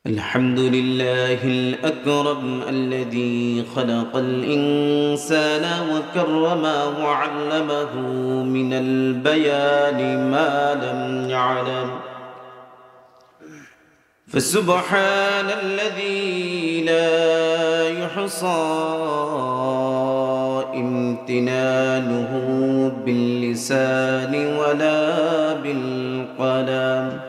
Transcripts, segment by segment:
الحمد لله الأكرم الذي خلق الإنسان وكرمه وعلمه من البيان ما لم يعلم. فسبحان الذي لا يحصى امتنانه باللسان ولا بالقلم.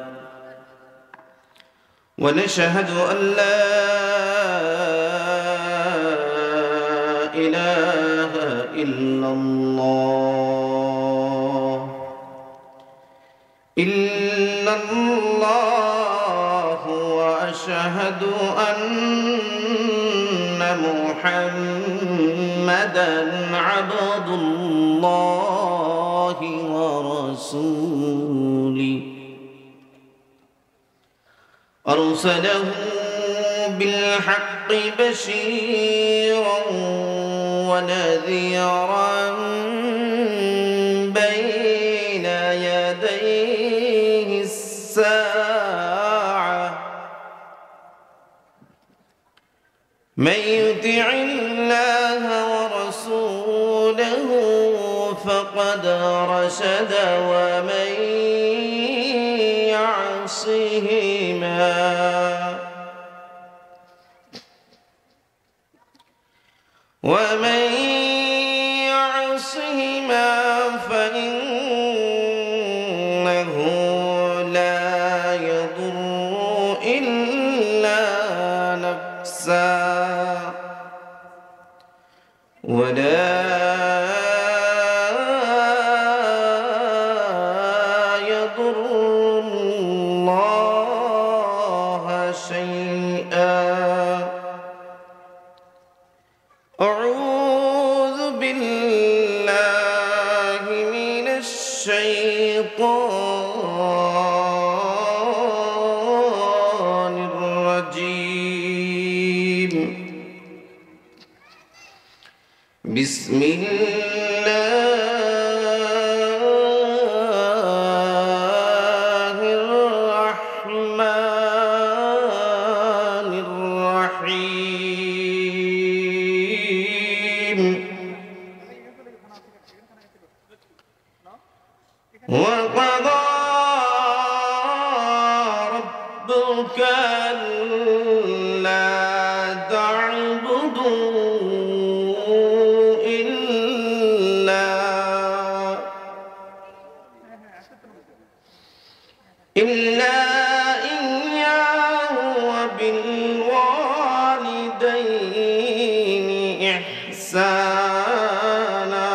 ونشهد أن لا إله إلا الله وأشهد أن محمدًا عبد الله ورسوله أرسله بالحق بشيرا ونذيرا بين يديه الساعة. من يطع الله ورسوله فقد رشد ومن يعصهما فإنه لا يضر إلا نفسه ولا يضر الله شيئا. أعوذ بالله من الشيطان الرجيم. بسم الله الرحمن الرحيم. وقضى ربك ألا تعبدوا إلا إياه وبالوالدين إحسانا.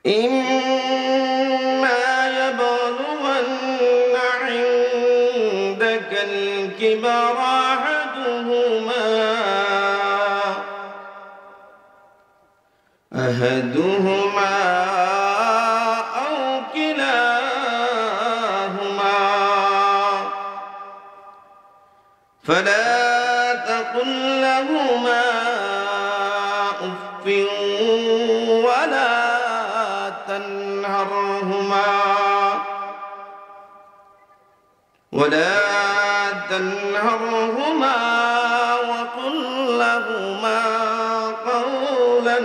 إما يبلغن عندك الكبر أحدهما أو كلاهما فلا تقل لهما أف ولا تنهرهما وقل لهما قولا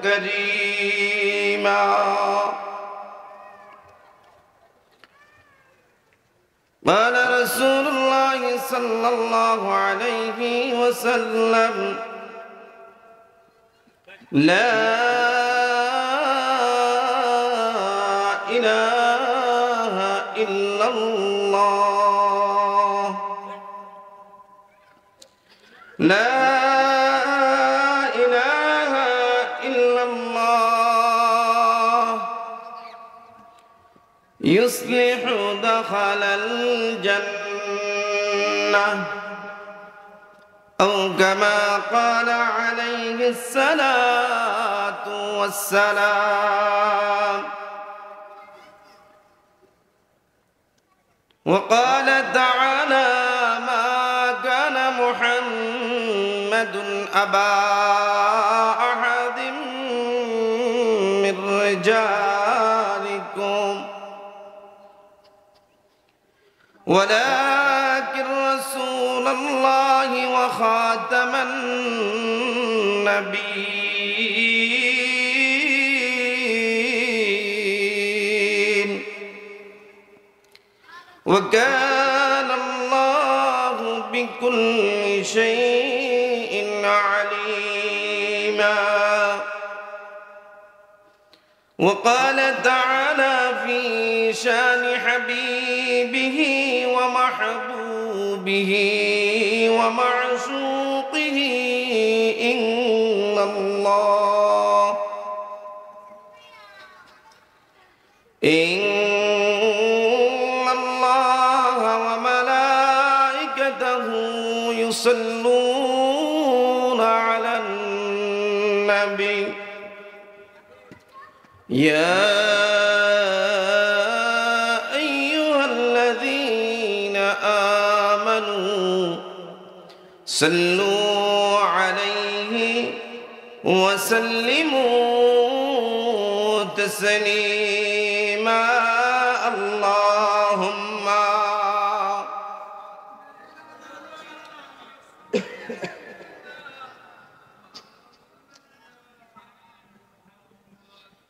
كريما. قال رسول الله صلى الله عليه وسلم: لا إله إلا الله، لا إله إلا الله يصلح دخل الجنة، أو كما قال عليه الصلاة والسلام. وقال تعالى: ما كان محمد أبا أحد من رجالكم ولكن رسول الله وخاتم النبيين وكان الله بكل شيء عليما وقال تعالى في شان حبيبه ومحبوبه ومعشوقه إن الله وملائكته يصلون على النبي يا أيها الذين آمنوا صلوا عليه وسلموا تسليما اللهم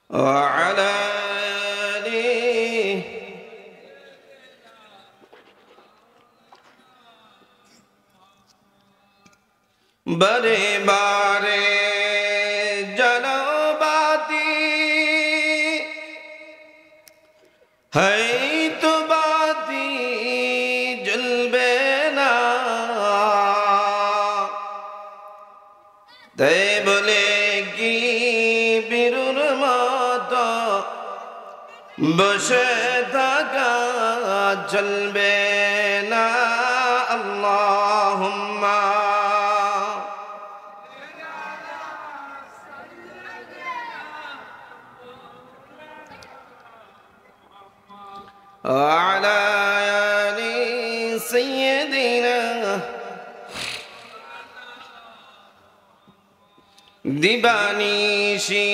وعلى آله बड़े बारे जलो बाती है तो बाती जलबे ना ते बोलेगी बिरुर माता बशे थाका जलबे ना अल्लाहुम्मा وعلى آل سيدنا দিবানিশি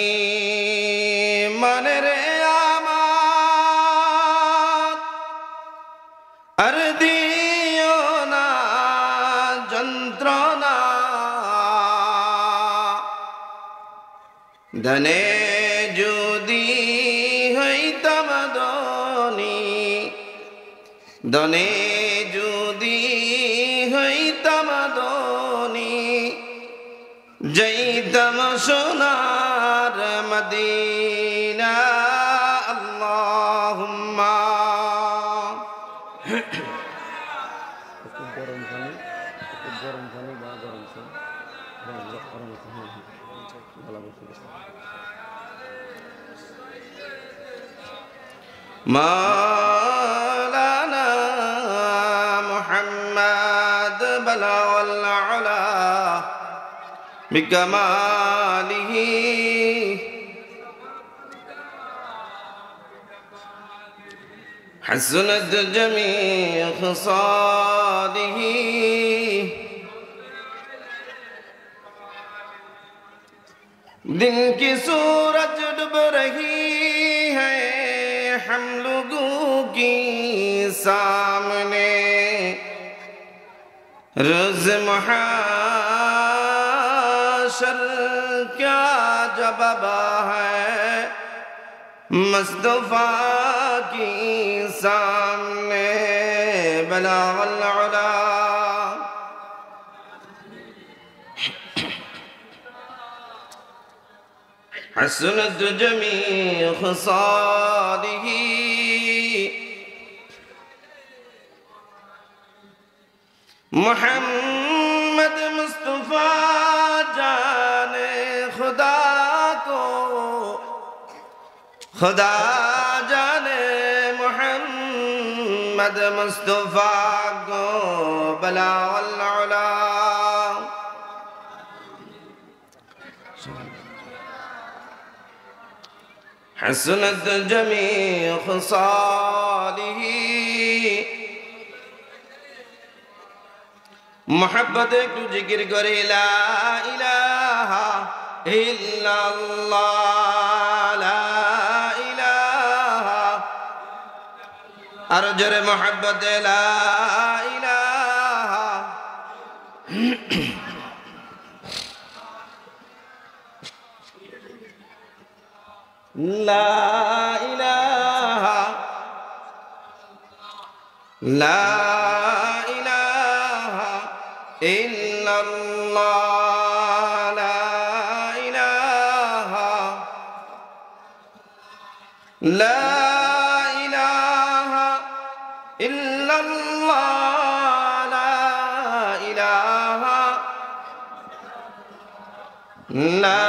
মনের আমার আর দিও না যন্ত্রণা ধনে যদি হইতাম ধনী ধনে যদি হইতাম ধনী যাইতাম সোনার মদিনা আল্লাহুম্মা مولانا محمد بلغ العلا بكماله حسنت جميع خصاله दिन की सूरज डूब रही है हम लोगों की सामने रोज़ महाशर क्या जवाब है मुस्तफा की सामने बलागल उला हसनत जमीअ खसालिही मोहम्मद मुस्तफा जाने खुदा को खुदा जाने मोहम्मद मुस्तफा को बलागल उला हसनत जमीअ खसालिही मोहब्बत एकटू जिकिर करे ला इलाहा इल्लल्लाह ला इलाहा আর জোরে মোহাব্বতে লা ইলাহা লা ইলাহা লা ইলাহা ইল্লাল্লাহ লা ইলাহা লা ইলাহা ইল্লাল্লাহ লা ইলাহা লা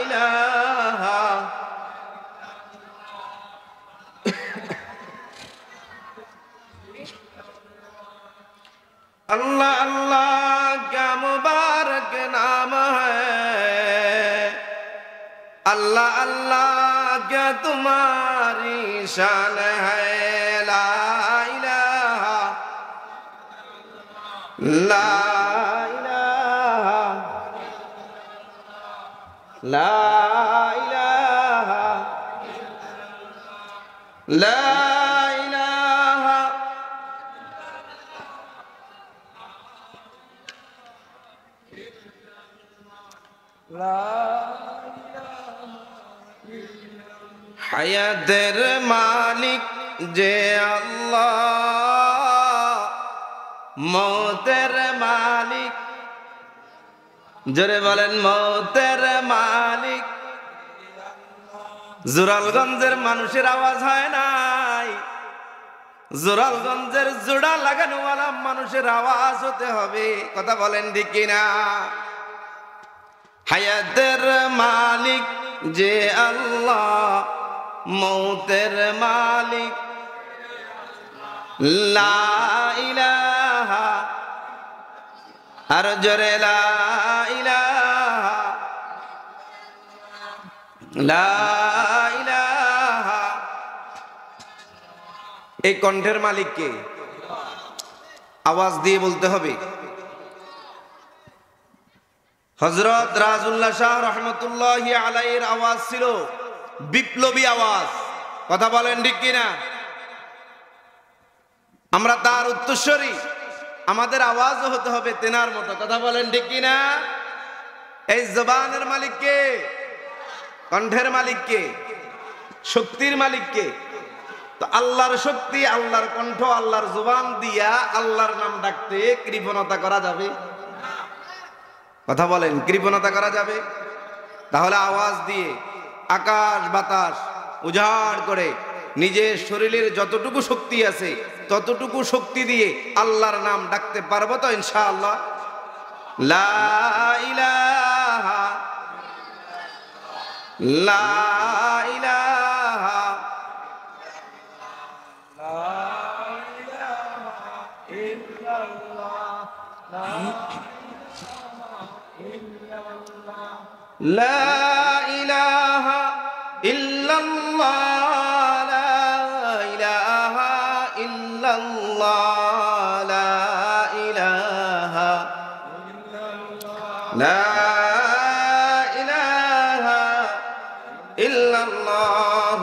ইলাহা अल्लाह अल्लाह क्या मुबारक नाम है अल्लाह अल्लाह क्या तुम्हारी शान है ला इलाहा ला इलाहा ला इलाहा ला হায়াতের মালিক যে আল্লাহ মৌতের মালিক জোরে বলেন মৌতের মালিক জোরালগঞ্জের মানুষের আওয়াজ হয় নাই জোরালগঞ্জের জোড়া লাগানোওয়ালা মানুষের আওয়াজ হতে হবে কথা বলেন ঠিক কিনা হায়াতের মালিক যে আল্লাহ মৌতের মালিক লা ইলাহা আর জোরে লা ইলাহা লা ইলাহা এই কণ্ঠের মালিক কে আওয়াজ দিয়ে বলতে হবে হযরত রাজউল্লাহ শাহ রহমতুল্লাহি আলাইহির আওয়াজ ছিল বিপ্লবী আওয়াজ কথা বলেন ঠিক কিনা আমরা তার উত্তরসূরি আমাদের আওয়াজও হতে হবে তেনার মতো কথা বলেন ঠিক কিনা এই জবানের মালিক কে কণ্ঠের মালিক কে শক্তির মালিক কে তো আল্লাহর শক্তি আল্লাহর কণ্ঠ আল্লাহর জবান দিয়া আল্লাহর নাম ডাকতে কৃপণতা করা যাবে কথা বলেন কৃপণতা করা যাবে তাহলে আওয়াজ দিয়ে আকাশ বাতাস উজাড় করে নিজের শরীরের যতটুকু শক্তি আছে ততটুকু শক্তি দিয়ে আল্লাহর নাম ডাকতে পারবো তো ইনশাআল্লাহ লা ইলাহা লা ইলাহা লা ইলাহা ইল্লাল্লাহ لا إله إلا الله لا إله إلا الله لا إله لا إله إلا الله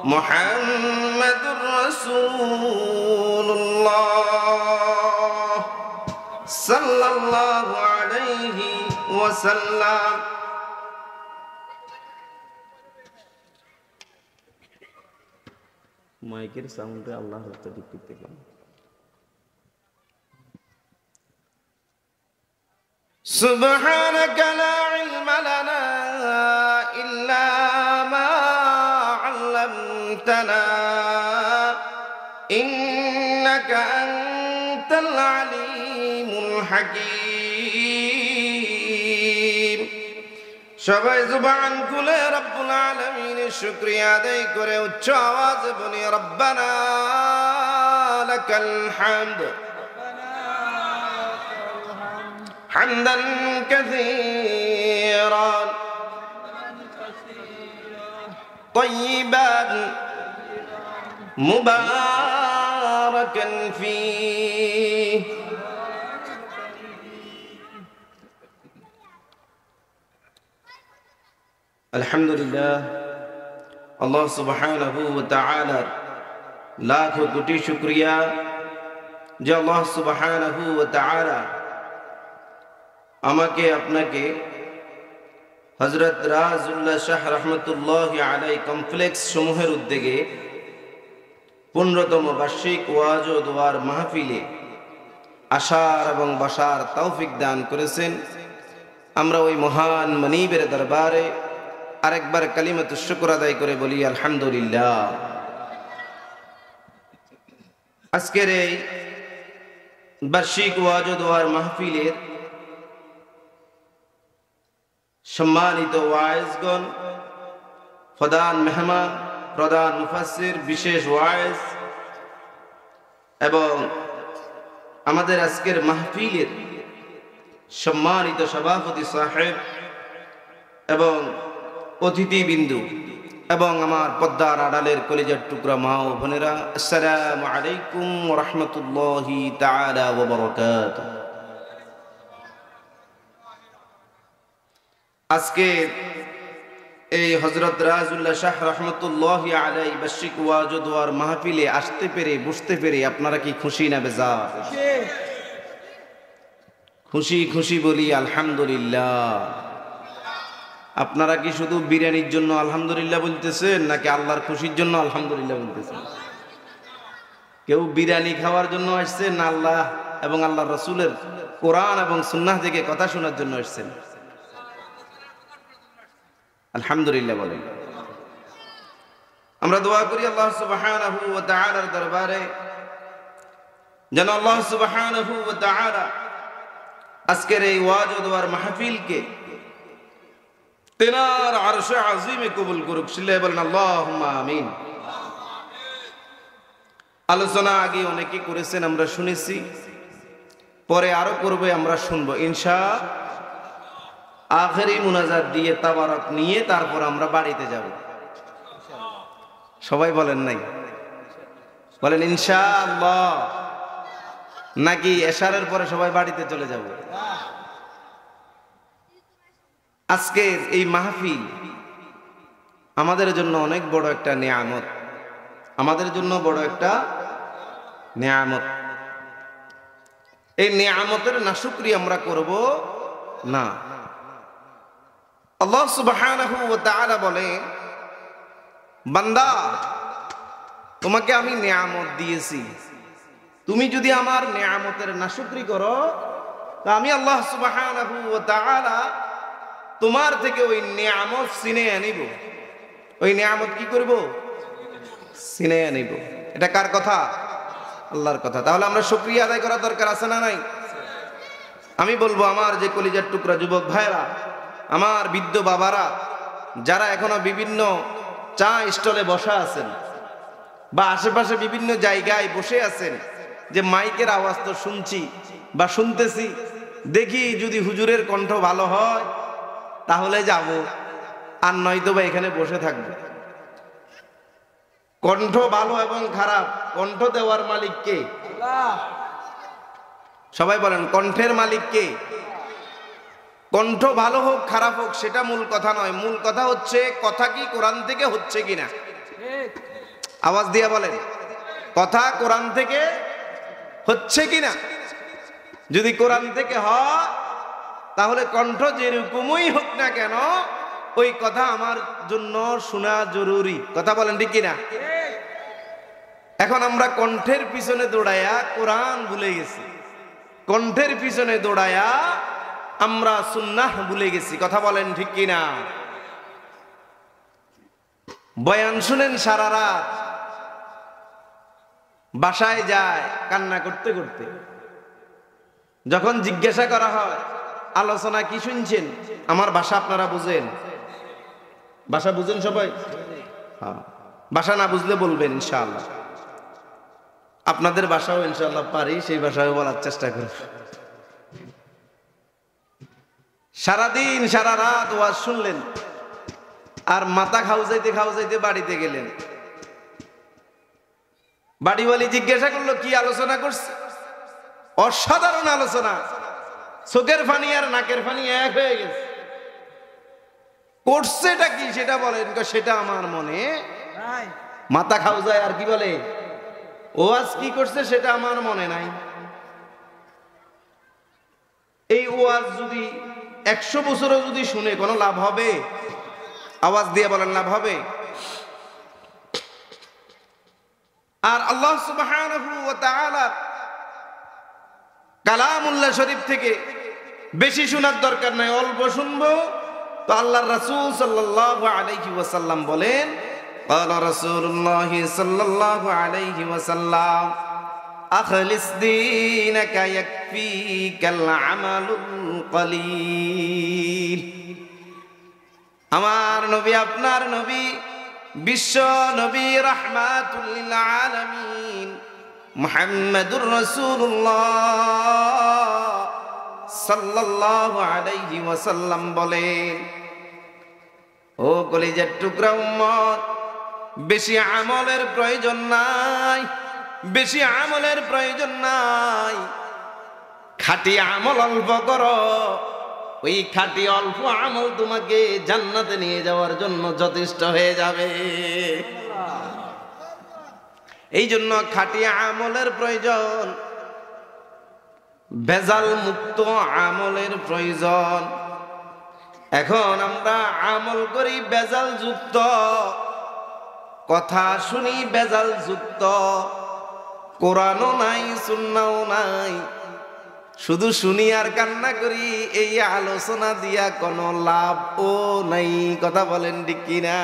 محمد رسول الله صلى الله عليه وسلم মাইকের সাউন্ডে আল্লাহর তাআলা করতে পারেন সুবহানাকা লা ইলমা লানা ইল্লা মা 'আল্লামতানা ইন্নাকা আনতাল আলিমুল হাকীম সবাই জবান খুলে রব্বুল আলামিনের শুকরিয়া আদায় করে উচ্চ আওয়াজে বলি রব্বানা লাকাল হামদ হামদান কাসীরান طيبان مباركا فيه الحمد لله الله سبحانه وتعالى লাখো কোটি শুকরিয়া যে আল্লাহ সুবহানাহু ওয়া তাআলা আমাকে আপনাকে হযরত রাজউল্লাহ শাহ রহমতুল্লাহি আলাইহি কমপ্লেক্স সমূহের উদ্যোগে 15তম বার্ষিক ওয়াজ ও দোয়ার মাহফিলে আসার এবং বসার তৌফিক দান করেছেন। আমরা ওই মহান মনিবের দরবারে আরেকবার কালিমাতুশ শুকর আদায় করে বলি আলহামদুলিল্লাহ। আজকের এই বার্ষিক ওয়াজ ও দোয়ার মাহফিলের সম্মানিত ওয়াইজগণ, প্রধান মেহমান, প্রধান মুফাসসির, বিশেষ ওয়াইজ এবং আমাদের আজকের মাহফিলের সম্মানিত সভাপতি সাহেব এবং অতিথিবৃন্দ এবং আমার পদ্মার আড়ালের কলিজার টুকরা মা ও বোনেরা, আসসালামু আলাইকুম ওয়া রাহমাতুল্লাহি তাআলা ওয়া বারাকাতুহু। আজকে এই হযরত রাজউল্লাহ শাহ রহমতুল্লাহি আলাইহি বার্ষিক ওয়াজ ও দোয়ার মাহফিলে আসতে পেরে বসতে পেরে আপনারা কি খুশি না বেজার? খুশি খুশি বলি আলহামদুলিল্লাহ। আপনারা কি শুধু বিরিয়ানির জন্য আলহামদুলিল্লাহ বলতেছেন নাকি আল্লাহর খুশির জন্য আলহামদুলিল্লাহ বলতেছেন? কেউ বিরিয়ানি খাওয়ার জন্য আসছেন না আল্লাহ এবং আল্লাহর রাসূলের কোরআন এবং সুন্নাহ থেকে কথা শোনার জন্য আসছেন? আলহামদুলিল্লাহ বলেন। আমরা দোয়া করি আল্লাহ সুবহানাহু ওয়া তাআলার দরবারে যেন আল্লাহ সুবহানাহু ওয়া তাআলা আজকের এই ওয়াজ ও দোয়ার মাহফিলকে তেনার আরশে আজিমে কবুল করুক। সিল্লাহ বলেন আল্লাহুম্মা আমিন। আলোচনা আগে অনেকে করেছেন, আমরা শুনেছি, পরে আরো করবে, আমরা শুনবো ইনশাআল্লাহ। আখেরি মুনাজাত দিয়ে তাবারক নিয়ে তারপর আমরা বাড়িতে যাব। সবাই বলেন নাই? বলেন ইনশাআল্লাহ, নাকি এশারের পরে সবাই বাড়িতে চলে যাব? আজকের এই মাহফিল আমাদের জন্য অনেক বড় একটা নিয়ামত, আমাদের জন্য বড় একটা নিয়ামত। এই নিয়ামতের নাশুকরি আমরা করব না। আল্লাহ সুবহানাহু ওয়া তাআলা বলেন, বান্দা তোমাকে আমি নিয়ামত দিয়েছি, তুমি যদি আমার নিয়ামতের নাশুকরি করো তা আমি আল্লাহ সুবহানাহু ওয়া তাআলা তোমার থেকে ওই নিয়ামত ছিনিয়ে আনিব। ওই নিয়ামত কি করব? ছিনিয়ে আনিব। এটা কার কথা? আল্লাহর কথা। তাহলে আমরা শুকরিয়া আদায় করার দরকার আছে না নাই? আমি বলবো আমার যে কলিজার টুকরা যুবক ভাইরা, আমার বৃদ্ধ বাবারা, যারা এখনো বিভিন্ন চা স্টলে বসা আছেন বা আশেপাশে বিভিন্ন জায়গায় বসে আছেন, যে মাইকের আওয়াজ তো শুনছি বা শুনতেছি, দেখি যদি হুজুরের কণ্ঠ ভালো হয় তাহলে যাব, আর নয়তো বা এখানে বসে থাকবো। কণ্ঠ ভালো এবং খারাপ, কণ্ঠ দেওয়ার মালিক কে? সবাই বলেন, কণ্ঠের মালিক কে? কণ্ঠ ভালো হোক খারাপ হোক সেটা মূল কথা নয়, মূল কথা হচ্ছে কথা কি কোরআন থেকে হচ্ছে কিনা। আওয়াজ দিয়া বলেন, কথা কোরআন থেকে হচ্ছে কিনা। যদি কোরআন থেকে হয় তাহলে কণ্ঠ যেরকমই হোক না কেন ওই কথা আমার জন্য শোনা জরুরি। কথা বলেন ঠিক কিনা? এখন আমরা কণ্ঠের পিছনে দৌড়ায়া কোরআন ভুলে গেছি, কণ্ঠের পিছনে দৌড়ায়া আমরা সুন্নাহ ভুলে গেছি। কথা বলেন ঠিক কিনা? বয়ান শুনেন সারা রাত, বাসায় যায় কান্না করতে করতে। যখন জিজ্ঞাসা করা হয় আলোচনা কি শুনছেন, আমার ভাষা আপনারা বুঝেন? ভাষা বুঝেন সবাই? হ্যাঁ, ভাষা না বুঝলে বলবেন ইনশাআল্লাহ। আপনাদের ভাষাও ইনশাআল্লাহ পারি, সেই ভাষায় বলার চেষ্টা করব। সারাদিন সারা রাত ওয়াজ শুনলেন আর মাথা খাওয়াইতে বাড়িতে গেলেন। বাড়িওয়ালি জিজ্ঞাসা করলো কি আলোচনা করছে? অসাধারণ আলোচনা, চোখের ফানি আর নাকের ফানি এক হয়ে গেছে। করছেটা কি সেটা বলেন? সেটা আমার মনে মাথা খাও যায় আর কি বলে ওয়াজ কি করছে সেটা আমার মনে নাই। এই ওয়াজ যদি 100 বছরও যদি শুনে কোনো লাভ হবে? আওয়াজ দিয়ে বলেন লাভ হবে? আর আল্লাহ সুবহানাহু ওয়া তাআলা কালামুল্লাহ শরীফ থেকে বেশি শোনার দরকার নাই, অল্প শুনবো। তো আল্লাহর রাসূল সাল্লাল্লাহু আলাইহি ওয়াসাল্লাম বলেন, ক্বালা রাসূলুল্লাহ সাল্লাল্লাহু আলাইহি ওয়াসাল্লাম আখলিস দীনাকা ইয়াকফিকাল আমালুল কলিল। আমার নবী, আপনার নবী, বিশ্ব নবী রাহমাতুল লিল আলামিন মুহাম্মাদুর রাসূলুল্লাহ সাল্লাল্লাহু আলাইহি ওয়াসাল্লাম বলেন, ও কলিজার টুকরা উম্মত, বেশি আমলের প্রয়োজন নাই, বেশি আমলের প্রয়োজন নাই। খাঁটি আমল অল্প করো, ওই খাঁটি অল্প আমল তোমাকে জান্নাতে নিয়ে যাওয়ার জন্য যথেষ্ট হয়ে যাবে। এই জন্য খাঁটি আমলের প্রয়োজন, ভেজাল মুক্ত আমলের প্রয়োজন। এখন আমরা আমল করি ভেজাল যুক্ত, কথা শুনি ভেজাল যুক্ত, কোরআনও নাই সুন্নাহও নাই, শুধু শুনি আর কান্না করি। এই আলোচনা দিয়া কোনো লাভও নাই। কথা বলেন ঠিক কিনা?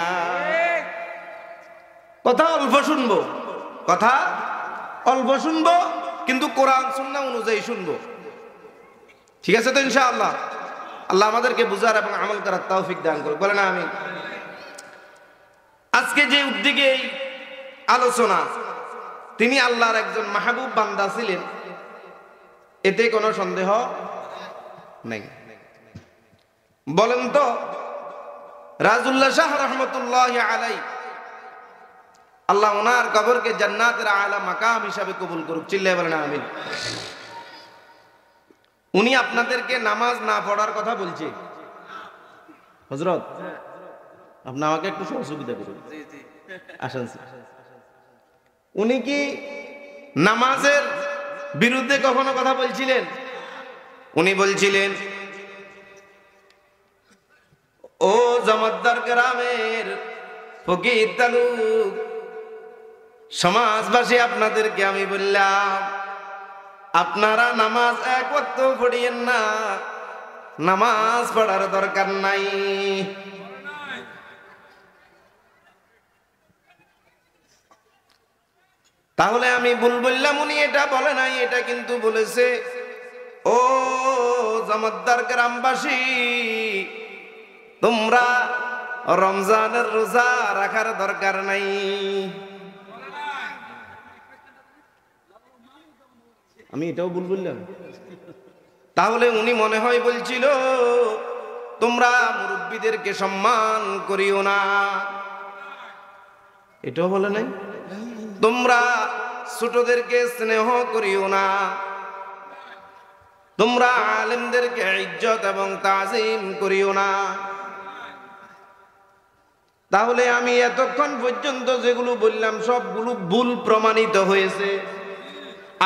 কথা অল্প শুনবো, কথা অল্প শুনবো, কিন্তু কোরআন সুন্নাহ অনুযায়ী শুনবো। ঠিক আছে তো ইনশাআল্লাহ? আল্লাহ আমাদেরকে বুঝার এবং আমল করার তৌফিক দান করুক। বলেন আমিন। আজকে যে উদ্যোগে এই আলোচনা, তিনি আল্লাহর একজন মাহবুব বান্দা ছিলেন, এতে কোনো সন্দেহ নেই। বলেন তো, রাজউল্লাহ শাহ রহমতুল্লাহ আলাই, আল্লাহ ওনার কবরকে জান্নাতের আলা মাকাম হিসাবে কবুল করুক। চিল্লায় বলেন আমিন। উনি আপনাদেরকে নামাজ না পড়ার কথা বলছে। হযরত, আপনি আমাকে একটু সহযোগিতা করুন, আসেন। উনি কি নামাজের বিরুদ্ধে কখনো কথা বলছিলেন? উনি বলছিলেন, ও জমাদ্দার গ্রামের ফকির তালুক সমাজবাসী, আপনাদেরকে আমি বললাম, আপনারা নামাজ এক ওয়াক্ত পড়িয়েন না, নামাজ পড়ার দরকার নাই। তাহলে আমি ভুল বললাম? উনি এটা বলে নাই, এটা কিন্তু বলেছে, ও জমাদ্দার গ্রামবাসী, তোমরা রমজানের রোজা রাখার দরকার নাই। আমি এটাও ভুল বললাম? তাহলে উনি মনে হয় বলছিল, তোমরা মুরব্বীদেরকে সম্মান করিও না। এটাও বলে নাই? তোমরা ছোটদেরকে স্নেহ করিও না, তোমরা আলেমদেরকে ইজ্জত এবং তাজিম করিও না। তাহলে আমি এতক্ষণ পর্যন্ত যেগুলো বললাম সবগুলো ভুল প্রমাণিত হয়েছে।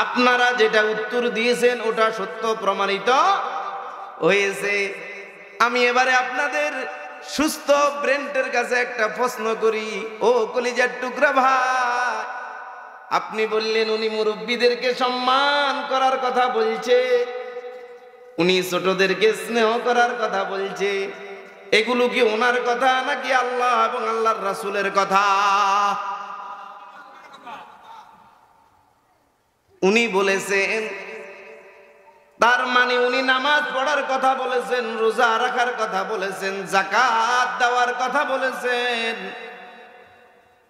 আপনারা যেটা উত্তর দিয়েছেন ওটা সত্য প্রমাণিত হয়েছে। আমি এবারে আপনাদের সুস্থ ব্রেনের কাছে একটা প্রশ্ন করি। ও কলিজার টুকরা ভাই, আপনি বললেন উনি মুরব্বীদেরকে সম্মান করার কথা বলছে, উনি ছোটদেরকে স্নেহ করার কথা বলছে, এগুলো কি ওনার কথা নাকি আল্লাহ এবং আল্লাহর রাসূলের কথা? উনি বলেছেন, তার মানে উনি নামাজ পড়ার কথা বলেছেন, রোজা রাখার কথা বলেছেন, যাকাত দেওয়ার কথা বলেছেন,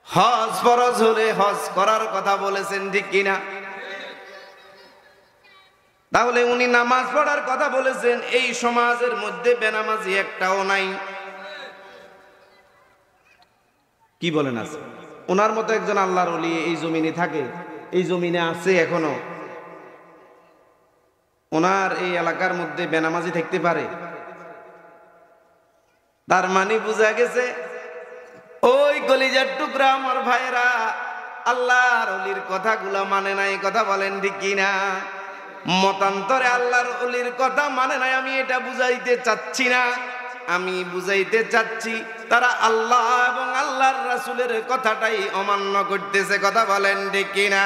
হজ ফরজ হলে হজ করার কথা বলেছেন, ঠিক কিনা? তাহলে উনি নামাজ পড়ার কথা বলেছেন। এই সমাজের মধ্যে বেনামাজি একটাও নাই। কি বলেন? আছে? ওনার মতো একজন আল্লাহর ওলি এই জমিনে থাকে, এই জমিনে আছে এখনো। ওনার এই এলাকার মধ্যে বেনামাজি থাকতে পারে? তার মানে বোঝা গেছে, ওই কলিজার টুকরা আমার ভাইরা, আল্লাহর ওলির কথাগুলো মানে নাই, কথা বলেন ঠিক কিনা? মতান্তরে আল্লাহর ওলির কথা মানে নাই, আমি এটা বুঝাইতে চাচ্ছি না। আমি বুঝাইতে চাচ্ছি তারা আল্লাহ এবং আল্লাহর রাসূলের কথাটাই অমান্য করতেছে, কথা বলেন ঠিক কিনা?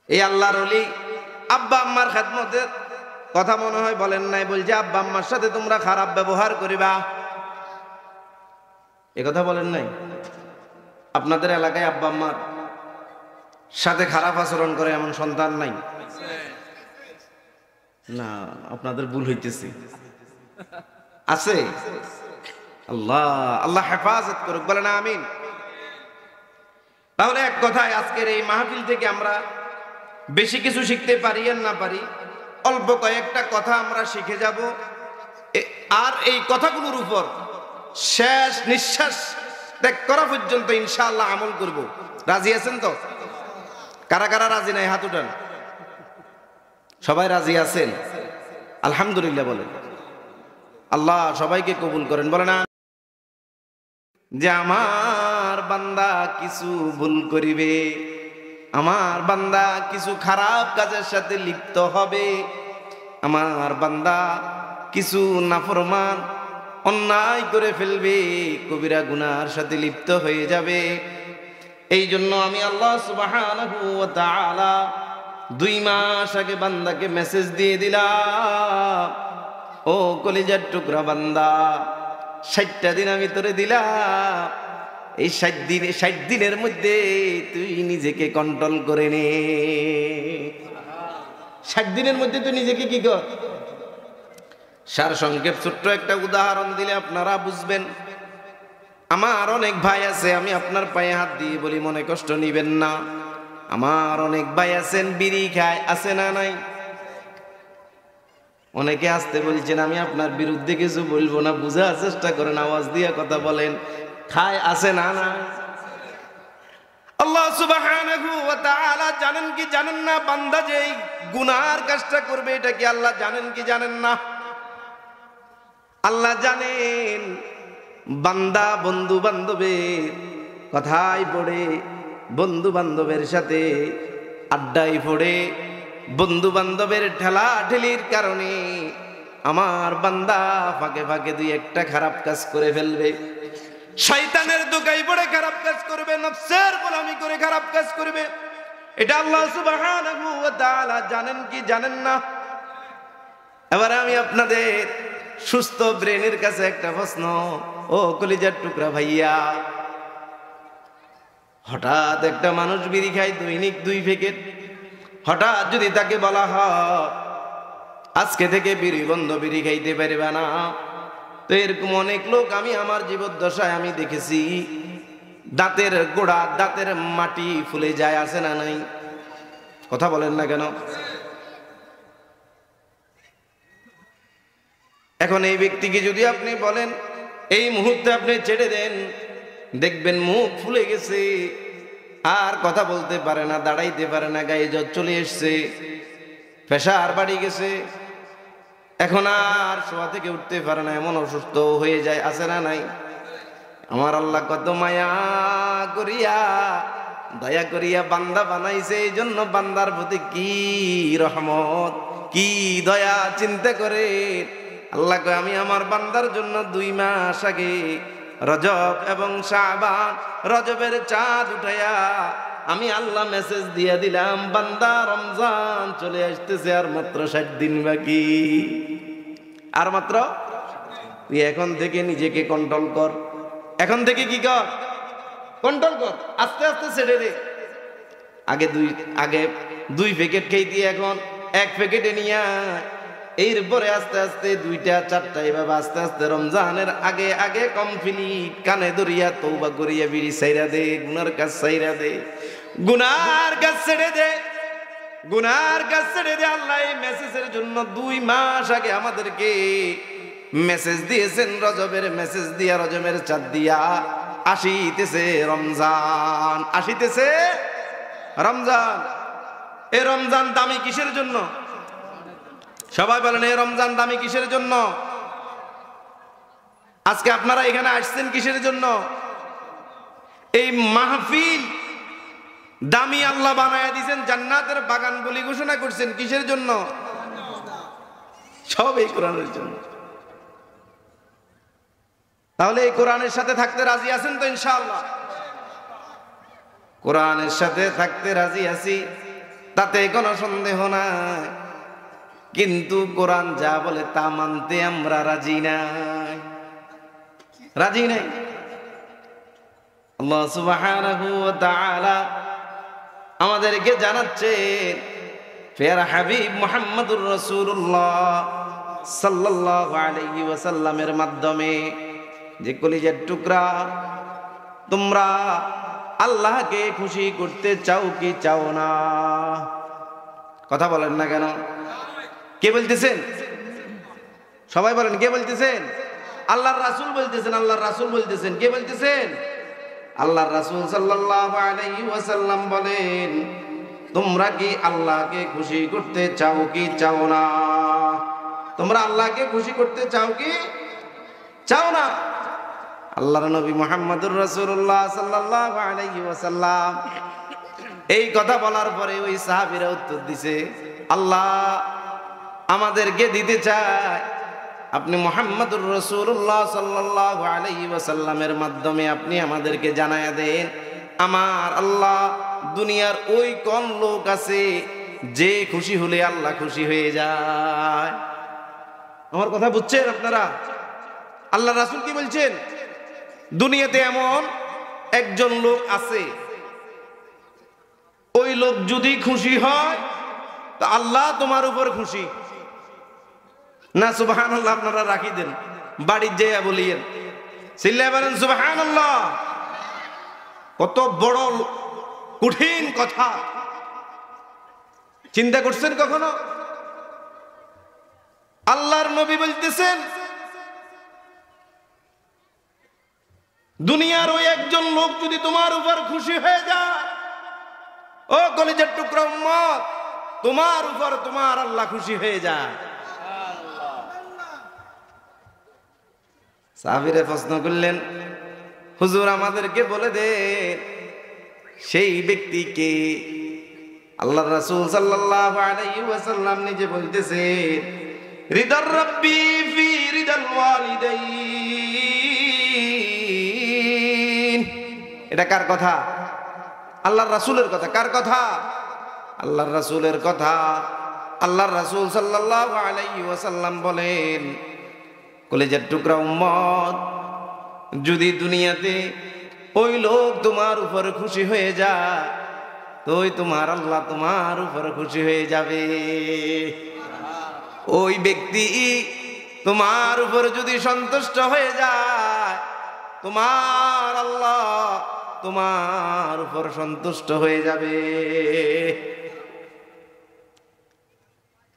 এই আল্লাহর ওলি আব্বা আম্মার খেদমতের কথা মনে হয় বলেন নাই, বলছে আব্বা আম্মার সাথে তোমরা খারাপ ব্যবহার করিবা, এ কথা বলেন নাই? আপনাদের এলাকায় আব্বা আম্মার সাথে খারাপ আচরণ করে এমন সন্তান নাই? না, আপনাদের ভুল হইতেছে, আছে। আল্লাহ আল্লাহ হেফাজত করুক, বলেন আমিন। তাহলে এক কথায় আজকের এই মাহফিল থেকে আমরা বেশি কিছু শিখতে পারি আর না পারি, অল্প কয়েকটা কথা আমরা শিখে যাব, আর এই কথাগুলোর উপর শেষ নিঃশ্বাস ত্যাগ করা পর্যন্ত ইনশাআল্লাহ আমল করব। রাজি আছেন তো? কারা কারা রাজি নাই হাত উঠান। সবাই রাজি আছেন? আলহামদুলিল্লাহ বলেন। আল্লাহ সবাইকে কবুল করেন, বলেন না। যে আমার বান্দা কিছু ভুল করিবে, আমার বান্দা কিছু খারাপ কাজের সাথে লিপ্ত হবে, আমার বান্দা কিছু নাফরমান অন্যায় করে ফেলবে, কবিরা গুনার সাথে লিপ্ত হয়ে যাবে। এই জন্য আমি আল্লাহ সুবহানাহু ওয়া তাআলা 2 মাস আগে বান্দাকে মেসেজ দিয়ে দিলাম, ও কলিজার টুকরা বান্দা, 60টা দিন আমি তোরে দিলাম, এই 60 দিনের মধ্যে তুই নিজেকে কন্ট্রোল করে নে। 60 দিনের মধ্যে তুই নিজেকে কি কর? সার সংক্ষেপ ছোট্ট একটা উদাহরণ দিলে আপনারা বুঝবেন। আমার অনেক ভাই আছে, আমি আপনার পায়ে হাত দিয়ে বলি, মনে কষ্ট নিবেন না। আমার অনেক ভাই আছেন বিড়ি খায়, আছে না নাই? অনেকে আসতে বলছেন, আমি আপনার বিরুদ্ধে কিছু বলবো না, বুঝার চেষ্টা করেন, আওয়াজ দিয়ে কথা বলেন, খায়, আছে না না? আল্লাহ সুবহানাহু ওয়া তাআলা জানেন কি জানেন না? বান্দা যেই গুনার কাজটা করবে, এটা কি আল্লাহ জানেন কি জানেন না? আল্লাহ জানেন। বান্দা বন্ধু বান্ধবের কথাই পড়ে, বন্ধু বান্ধবের সাথে আড্ডায় পড়ে, বন্ধু বান্ধবের ঠেলা ঠেলির কারণে আমার বান্দা ফাঁকে ফাঁকে 2-1টা খারাপ কাজ করে ফেলবে। শয়তানের দোকায় পড়ে খারাপ কাজ করবে, নফসের গোলামি করে খারাপ কাজ করবে। এটা আল্লাহ সুবহানাহু ওয়া তাআলা জানেন কি জানেন না? এবার আমি আপনাদের সুস্থ ব্রেনের কাছে একটা প্রশ্ন, ও কলিজার টুকরা ভাইয়া, হঠাৎ একটা মানুষ বিড়ি খায় দৈনিক 2 প্যাকেট, হঠাৎ যদি তাকে বলা হয় আজকে থেকে বিড়ি বন্ধ, বিড়ি খাইতে পারবে না, তো এরকম অনেক লোক আমি আমার জীবদ্দশায় আমি দেখেছি, দাঁতের গোড়া, দাঁতের মাটি ফুলে যায়, আছে না নাই? কথা বলেন না কেন? এখন এই ব্যক্তিকে যদি আপনি বলেন এই মুহূর্তে আপনি ছেড়ে দেন, দেখবেন মুখ ফুলে গেছে, আর কথা বলতে পারে না, দাঁড়াইতে পারে না, গায়ে জ্বর চলে এসছে, প্রেসার বাড়ি গেছে, এখন আর শোয়া থেকে উঠতে পারে না, এমন অসুস্থ হয়ে যায়, আছে না নাই? আমার আল্লাহ কত মায়া করিয়া দয়া করিয়া বান্দা বানাইছে, এই জন্য বান্দার প্রতি কি রহমত, কি দয়া, চিন্তা করে আল্লাহ কয় আমি আমার বান্দার জন্য 2 মাস আগে রজব এবং শাবান, রজবের চাঁদ উঠাইয়া আমি আল্লাহ মেসেজ দিয়ে দিলাম, বান্দা রমজান চলে আসতেছে, আর মাত্র 60 দিন বাকি, আর মাত্র। তুই এখন থেকে নিজেকে কন্ট্রোল কর, এখন থেকে কি কর? কন্ট্রোল কর, আস্তে আস্তে ছেড়ে দে। আগে 2 প্যাকেট খেয়ে এখন 1 প্যাকেটে নিয়ে, এরপরে আস্তে আস্তে 2টা 4টা, এভাবে আস্তে আস্তে রমজানের আগে আগে কমপ্লিট, কানে ধরিয়া তওবা করিয়া বিড়ি ছাইরা দে, গুনার কাজ ছাইরা দে, গুনার কাজ ছেড়ে দে, গুনার কাজ ছেড়ে দে। আল্লাহ এই মেসেজের জন্য 2 মাস আগে আমাদেরকে মেসেজ দিয়েছেন, রজবের মেসেজ দিয়া, রজবের চাঁদ দিয়া আসিতেছে রমজান, আসিতেছে রমজান। এই রমজান দামি কিসের জন্য? সবাই বলেন এই রমজান দামি কিসের জন্য? আজকে আপনারা এখানে আসছেন কিসের জন্য? এই মাহফিল দামি আল্লাহ বানায়া দিয়েছেন, জান্নাতের বাগান বলে ঘোষণা করছেন। কিসের জন্য? সব এই কোরআনের জন্য। তাহলে এই কোরআনের সাথে থাকতে রাজি আছেন তো? ইনশাআল্লাহ কোরআনের সাথে থাকতে রাজি আছি, তাতে কোনো সন্দেহ নাই। কিন্তু কোরআন যা বলে তা মানতে আমরা রাজি নাই, রাজি নাই। আল্লাহ সুবহানাহু ওয়া তাআলা আমাদেরকে জানাচ্ছেন, প্রিয় হাবিব মুহাম্মদুর রাসূলুল্লাহ সাল্লাল্লাহু আলাইহি ওয়াসাল্লামের মাধ্যমে, যে কলিজার টুকরা, তোমরা আল্লাহকে খুশি করতে চাও কি চাও না? কথা বলেন না কেন? কে বলতেছেন? সবাই বলেন, কে বলতেছেন? আল্লাহর রাসূল বলতেছেন, আল্লাহর রাসূল বলতেছেন। কে বলতেছেন? আল্লাহর রাসূল সাল্লাল্লাহু আলাইহি ওয়াসাল্লাম বলেন, তোমরা কি আল্লাহকে খুশি করতে চাও কি চাও না? তোমরা আল্লাহকে খুশি করতে চাও কি চাও না? আল্লাহর নবী মুহাম্মদুর রাসূলুল্লাহ সাল্লাল্লাহু আলাইহি ওয়াসাল্লাম এই কথা বলার পরে ওই সাহাবীরা উত্তর দিছে, আল্লাহ আমাদেরকে দিতে চায়, আপনি মুহাম্মদুর রাসূলুল্লাহ সাল্লাল্লাহু আলাইহি ওয়াসাল্লামের মাধ্যমে আপনি আমাদেরকে জানায়া দেন, আমার আল্লাহ দুনিয়ার ওই কোন লোক আছে যে খুশি হলে আল্লাহ খুশি হয়ে যায়? আমার কথা বুঝছেন আপনারা? আল্লাহ রাসূল কি বলছেন? দুনিয়াতে এমন একজন লোক আছে, ওই লোক যদি খুশি হয় তো আল্লাহ তোমার উপর খুশি। না সুবহানাল্লাহ আপনারা রাখি দেন, বাড়ির যেয়া বলিয়েন, চিল্লায় বলেন সুবহানাল্লাহ। কত বড় কঠিন কথা, চিন্তা করছেন কখনো? আল্লাহর নবী বলতেছেন, দুনিয়ার ওই একজন লোক যদি তোমার উপর খুশি হয়ে যায়, ও কলিজার টুকরা উম্মত, তোমার উপর তোমার আল্লাহ খুশি হয়ে যায়। সাহাবীরা প্রশ্ন করলেন, হুজুর আমাদেরকে বলে দেন সেই ব্যক্তিকে। আল্লাহর রাসূল সাল্লাল্লাহু আলাইহি ওয়াসাল্লাম নিজে বলতেছেন, রিদার রাব্বি ফি রিদাল ওয়ালিদাইন। এটা কার কথা? আল্লাহর রাসূলের কথা। কার কথা? আল্লাহর রাসূলের কথা। আল্লাহর রাসূল সাল্লাল্লাহু আলাইহি ওয়াসাল্লাম বলেন, কলিজার টুকরা উম্মত, যদি দুনিয়াতে ওই লোক তোমার উপর খুশি হয়ে যায় তো ওই তোমার আল্লাহ তোমার উপর খুশি হয়ে যাবে। ওই ব্যক্তি তোমার উপর যদি সন্তুষ্ট হয়ে যায়, তোমার আল্লাহ তোমার উপর সন্তুষ্ট হয়ে যাবে।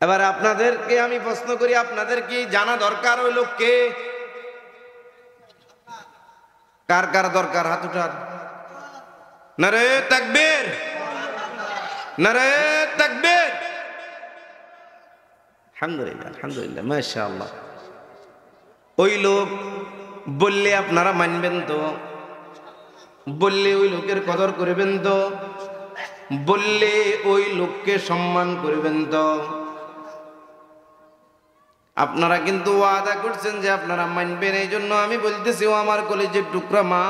এবার আপনাদেরকে আমি প্রশ্ন করি, আপনাদের কি জানা দরকার ওই লোককে? কার কার দরকার? হাত উঠান। নারে তাকবীর, নারে তাকবীর। আলহামদুলিল্লাহ, আলহামদুলিল্লাহ, মাশাআল্লাহ। ওই লোক বললে আপনারা মানবেন তো? বললে ওই লোকের কদর করবেন তো? বললে ওই লোককে সম্মান করবেন তো? আপনারা কিন্তু ওয়াদা করছেন যে আপনারা মানবেন, এই জন্য আমি বলতেছি, ও আমার কলিজার টুকরা মা,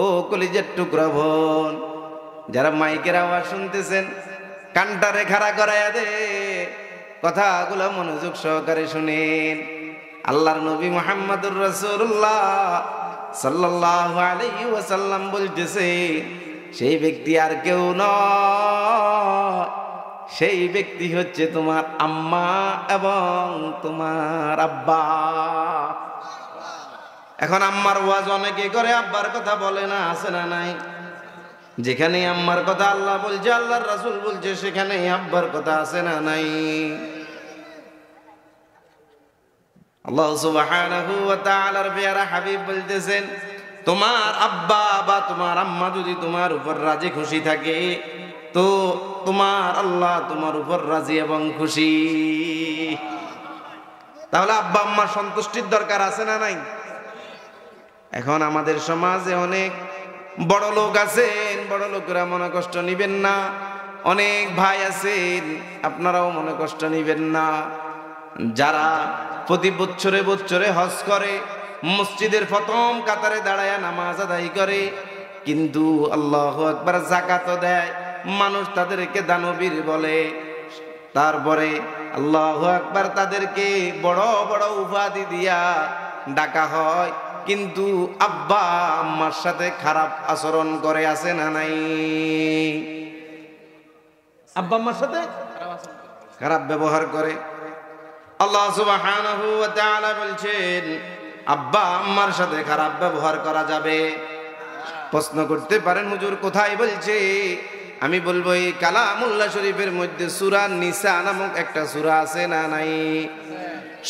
ও কলিজার টুকরা বোন, যারা মাইকের আওয়াজ শুনতেছেন, কানটারে খাড়া করাইয়া দে, কথাগুলো মনোযোগ সহকারে শুনেন। আল্লাহর নবী মুহাম্মদুর রাসূলুল্লাহ সাল্লাল্লাহু আলাইহি ওয়াসাল্লাম বলতেছে, সেই ব্যক্তি আর কেউ নয়, সেই ব্যক্তি হচ্ছে তোমার আম্মা এবং তোমার আব্বা। এখন আম্মার ওয়াজ অনেকে করে, আব্বার কথা বলে না, আছে না নাই? যেখানে আম্মার কথা আল্লাহ বলছে, আল্লাহর রাসূল বলছে, সেখানে আব্বার কথা আছে না নাই? আল্লাহ সুবহানাহু ওয়া তাআলার প্যারা হাবিব বলতেছেন, তোমার আব্বা বা তোমার আম্মা যদি তোমার উপর রাজি খুশি থাকে তো তোমার আল্লাহ তোমার উপর রাজি এবং খুশি। তাহলে আব্বা আম্মার সন্তুষ্টির দরকার আছে না নাই? এখন আমাদের সমাজে অনেক বড় লোক আছেন, বড় লোকেরা মনে কষ্ট নিবেন না। অনেক ভাই আছেন, আপনারাও মনে কষ্ট নিবেন না, যারা প্রতি বছরে বছরে হজ করে, মসজিদের প্রথম কাতারে দাঁড়ায় নামাজ আদায় করে, কিন্তু আল্লাহু আকবার যাকাত দেয়, মানুষ তাদেরকে দানবীর বলে। তারপরে আল্লাহু আকবার তাদেরকে বড় বড় উপাধি দিয়া ডাকা হয়, কিন্তু আব্বা আম্মার সাথে খারাপ আচরণ করে, আছে না নাই? আব্বা আম্মার সাথে খারাপ ব্যবহার করে। আল্লাহ সুবহানাহু ওয়া তাআলা বলছেন আব্বা আম্মার সাথে খারাপ ব্যবহার করা যাবে। প্রশ্ন করতে পারেন হুজুর কোথায় বলছে? আমি বলবো এই কালামুল্লাহ শরীফের মধ্যে সূরা নিসা নামক একটা সূরা আছে না নাই?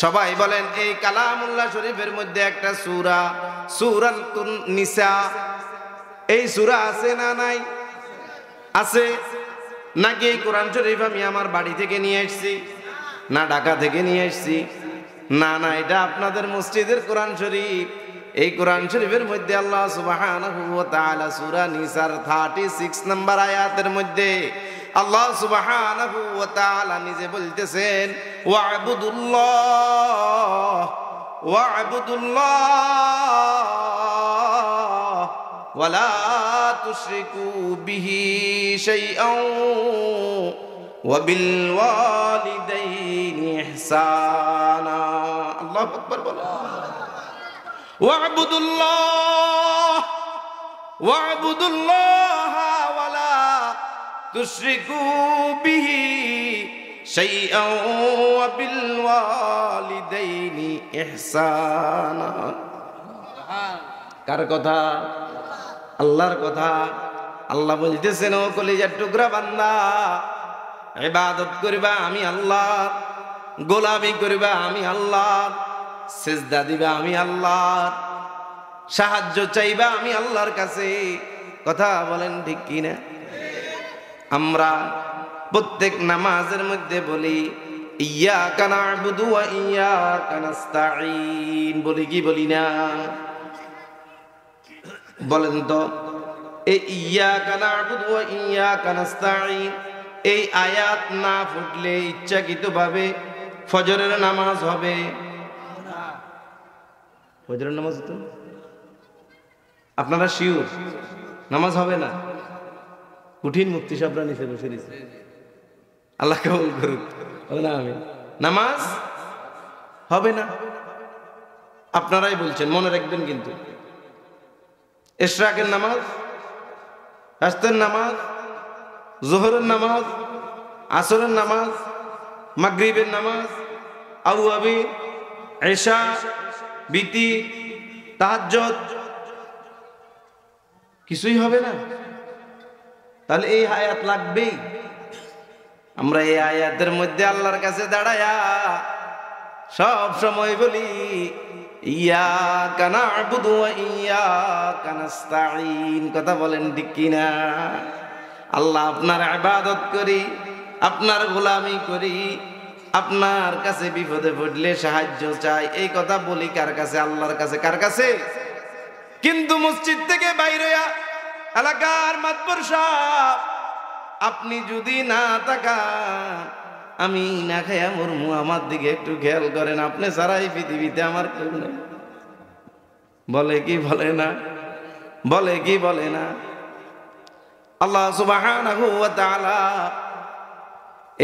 সবাই বলেন এই কালামুল্লাহ শরীফের মধ্যে একটা সূরা, সূরাতুন নিসা, এই সূরা আছে না নাই? আছে। নাকি এই কোরআন শরীফ আমি আমার বাড়ি থেকে নিয়ে এসেছি, না ঢাকা থেকে নিয়ে এসেছি? না না, এটা আপনাদের মসজিদের কোরআন শরীফ। এই কোরআন শরীফের মধ্যে আল্লাহ সুবহানাহু ওয়া তাআলা সূরা নিসার 36 নম্বর আয়াতের মধ্যে আল্লাহ সুবহানাহু ওয়া তাআলা নিজে বলতেছেন ওয়া'বুদুল্লাহ ওয়া লা তুশরিকু বিহি শাইআন ওয়া বিল ওয়ালিদাইনি ইহসানা। আল্লাহু আকবার বলো। ওয়া'বুদুল্লাহ ওয়া লা তুশরিকু বিহি শাইআন ওয়া বিল ওয়ালিদাইনি ইহসানা। কার কথা? আল্লাহর কথা। আল্লাহ বলতেছেন ও কলিজার টুকরা বান্দা, ইবাদত করবা আমি আল্লাহর, গোলামি করবা আমি আল্লাহর, সিজদা দিবা আমি আল্লাহর, সাহায্য চাইবা আমি আল্লাহর কাছে। কথা বলেন ঠিক কিনা? আমরা প্রত্যেক নামাজের মধ্যে বলি ইয়্যাকা না'বুদু ওয়া ইয়্যাকা নাস্তাঈন, বলি কি বলি না? বলেন তো, এই ইয়্যাকা না'বুদু ওয়া ইয়্যাকা নাস্তাঈন এই আয়াত না ফুটলে ইচ্ছাকৃতভাবে ফজরের নামাজ হবে? ফজরের নামাজ তো আপনারা শিওর নামাজ হবে না? কঠিন মুফতি সাহেবরা নিচে বসে দিছে, আল্লাহ কবুল করুক। না আমি নামাজ হবে না, আপনারাই বলছেন, মনে রাখবেন কিন্তু। ইশরাকের নামাজ, আসরের নামাজ, যোহরের নামাজ, আসরের নামাজ, মাগরিবের নামাজ, আউয়াবি, ইশা, বিতির, তাহাজ্জুদ কিছুই হবে না। তাহলে এই আয়াত লাগবেই। আমরা এই আয়াতের মধ্যে আল্লাহর কাছে দাঁড়ায়া সব সময় বলি ইয়্যাকা না'বুদু ওয়া ইয়্যাকা নাস্তাঈন। কথা বলেন ঠিক কিনা? আল্লাহ আপনার ইবাদত করি, আপনার গোলামি করি, আপনার কাছে বিপদে পড়লে সাহায্য চাই, এই কথা বলি কার কাছে? আল্লাহর কাছে। কার কাছে? কিন্তু মসজিদ থেকে বাইরে এলাকার মাতবর সাহেব আপনি যদি না তাকান, আমি না খাইয়া মরমু, আমার দিকে একটু খেয়াল করেন, আপনি ছাড়া এই পৃথিবীতে আমার কেউ নেই। বলে কি বলে না? বলে কি বলে না? আল্লাহ সুবহানাহু ওয়া তাআলা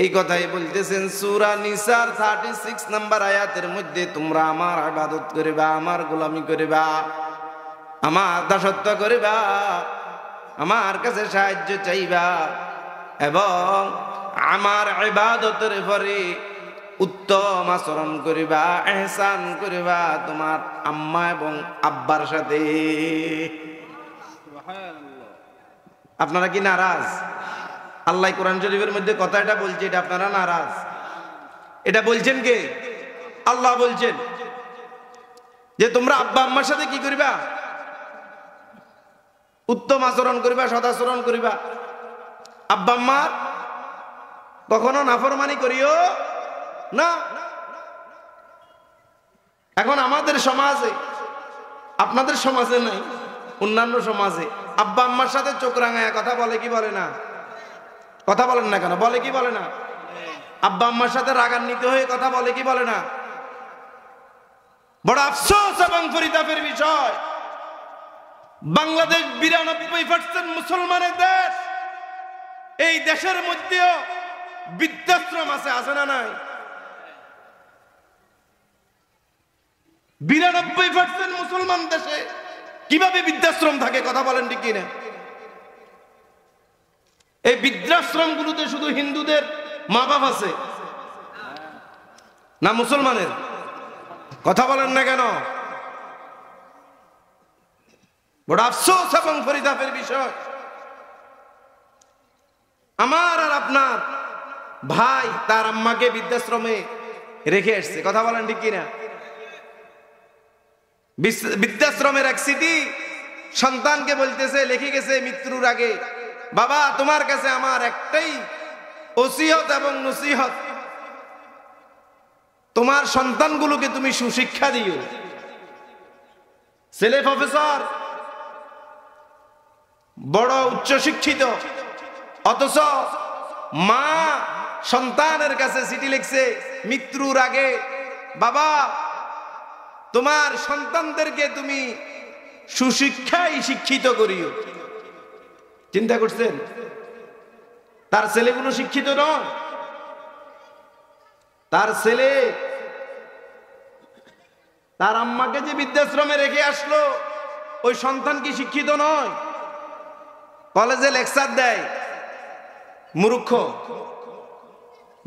এই কথাই বলতেছেন সূরা নিসার 36 নম্বর আয়াতের মধ্যে, তোমরা আমার ইবাদত করিবা, আমার গোলামি করিবা, আমার দাসত্ব করিবা, আমার কাছে সাহায্য চাইবা এবং আমার ইবাদতের পরে উত্তম আচরণ করিবা, ইহসান করিবা তোমার আম্মা এবং আব্বার সাথে। আপনারা কি নারাজ? আল্লাহ কোরআন শরীফের মধ্যে কথাটা বলছে, এটা আপনারা নারাজ? এটা বলছেন কে? আল্লাহ বলছেন যে তোমরা আব্বা আম্মার সাথে কি করিবা? উত্তম আচরণ করিবা, সদাচরণ করিবা। আব্বা আম্মার কখনো নাফরমানি করিও না। এখন আমাদের সমাজে আপনাদের সমাজে নাই, অন্যান্য সমাজে আব্বা আম্মার সাথে চোখ রাঙায় কথা বলে কি বলে না? কথা বলেন না কেন? বলে কি বলে না? আব্বা আম্মার সাথে রাগান্বিত হয়ে কথা বলে কি বলে না? বড় আফসোস এবং পরিতাপের বিষয়, বাংলাদেশ 92% মুসলমানের দেশ। এই দেশের মধ্যেও বৃদ্ধাশ্রম আছে না নাই? 92% মুসলমান দেশে কিভাবে বৃদ্ধাশ্রম থাকে? কথা বলেন ঠিক কিনা? এই বৃদ্ধাশ্রম গুলোতে শুধু হিন্দুদের মা বাপ আছে না মুসলমানের? কথা বলেন না কেন? বড় আফসোস এবং পরিতাপের বিষয়। আমার আর আপনার ভাই তার আম্মাকে বৃদ্ধাশ্রমে রেখে আসছে। কথা বলেন ঠিক কিনা? বৃদ্ধাশ্রমের এক স্মৃতি সন্তানকে বলতেছে, লিখে গেছে মৃত্যুর আগে, বাবা তোমার কাছে আমার একটাই ওসিয়ত এবং নসিহত, তোমার সন্তানগুলোকে তুমি সুশিক্ষা দিও। ছেলে প্রফেসর, বড় উচ্চ শিক্ষিত, অথচ মা সন্তানের কাছে চিঠি লিখছে মৃত্যুর আগে, বাবা তোমার সন্তানদেরকে তুমি সুশিক্ষায় শিক্ষিত করিও। চিন্তা করছেন? তার ছেলেগুলো শিক্ষিত নয়, তার ছেলে তার আম্মাকে যে বৃদ্ধাশ্রমে রেখে আসলো, ওই সন্তান কি শিক্ষিত নয়? কলেজে লেকচার দেয়, মূর্খ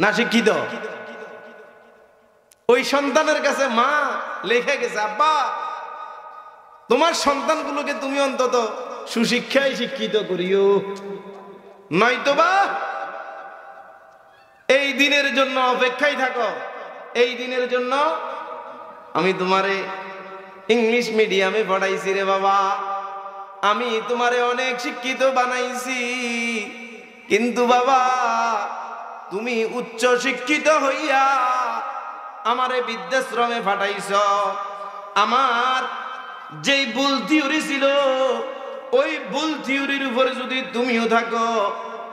না শিক্ষিত? ওই সন্তানের কাছে মা লিখে গেছে, আব্বা তোমার সন্তানগুলোকে তুমি অন্তত সুশিক্ষায় শিক্ষিত করিও, নয়তোবা এই দিনের জন্য অপেক্ষায় থাকো, এই দিনের জন্য আমি তোমারে ইংলিশ মিডিয়ামে পড়াইছি রে বাবা, আমি তোমারে অনেক শিক্ষিত বানাইছি, কিন্তু বাবা তুমি উচ্চ শিক্ষিত হইয়া আমারে বৃদ্ধাশ্রমে পাঠাইছ। আমার যেই ভুল থিওরি ছিল, ওই ভুল থিওরির উপরে যদি তুমিও থাকো,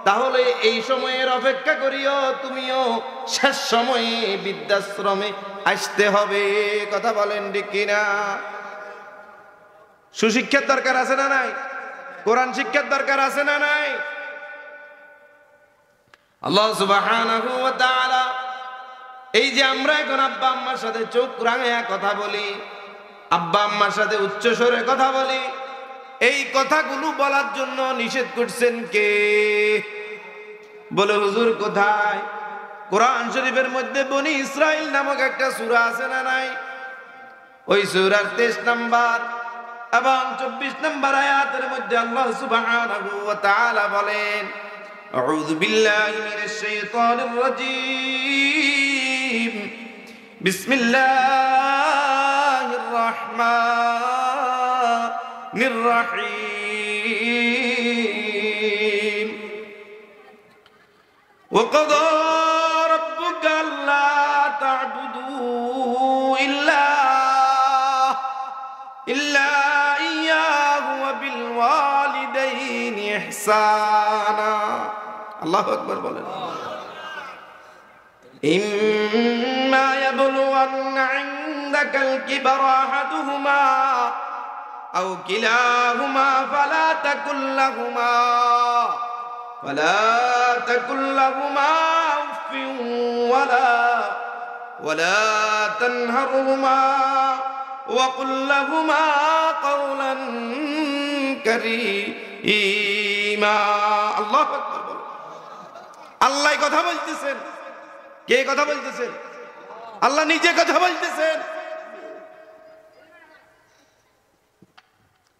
তাহলে এই সময়ের অপেক্ষা করিও, তুমিও শেষ সময়ে বৃদ্ধাশ্রমে আসতে হবে। কথা বলেন ঠিক কিনা? সুশিক্ষার দরকার আছে না নাই? কোরআন শিক্ষার দরকার আছে না নাই? আল্লাহ সুবহানাহু ওয়া তাআলা এই যে আমরা এখন আব্বা আম্মার সাথে চোখ রাঙায়া কথা বলি, আব্বা আম্মার সাথে উচ্চ স্বরে কথা বলি, এই কথাগুলো বলার জন্য নিষেধ করছেন কে? বলে হুজুর কোথায়? কোরআন শরীফের মধ্যে বনি ইসরাইল নামক একটা সূরা আছে না নাই? ওই সূরার 23 নম্বর এবং 24 নম্বর আয়াতের মধ্যে আল্লাহ সুবহানাহু ওয়া তাআলা বলেন, আউযু বিল্লাহি মিনাশ শাইতানির রাজীম, বিসমিল্লাহির রাহমানির রাহিম, ওয়া ক্বাদা রাব্বুকা আল্লা তা'বুদু ইল্লা ইয়াহু ওয়া বিল ওয়ালিদাইনি ইহসানা। আল্লাহু আকবার বলেন। ইম্মা ইয়াবলুগান্না ইনদাকাল কিবরা আহাদুহুমা আও কিলাহুমা ফালা তাকুল লাহুমা উফিন ওয়ালা তানহারহুমা وقل لهما قولا كريما। আল্লাহু আকবার বলো। আল্লাহ কথা বলতেছেন। কে কথা বলতেছেন? আল্লাহ নিজে কথা বলতেছেন।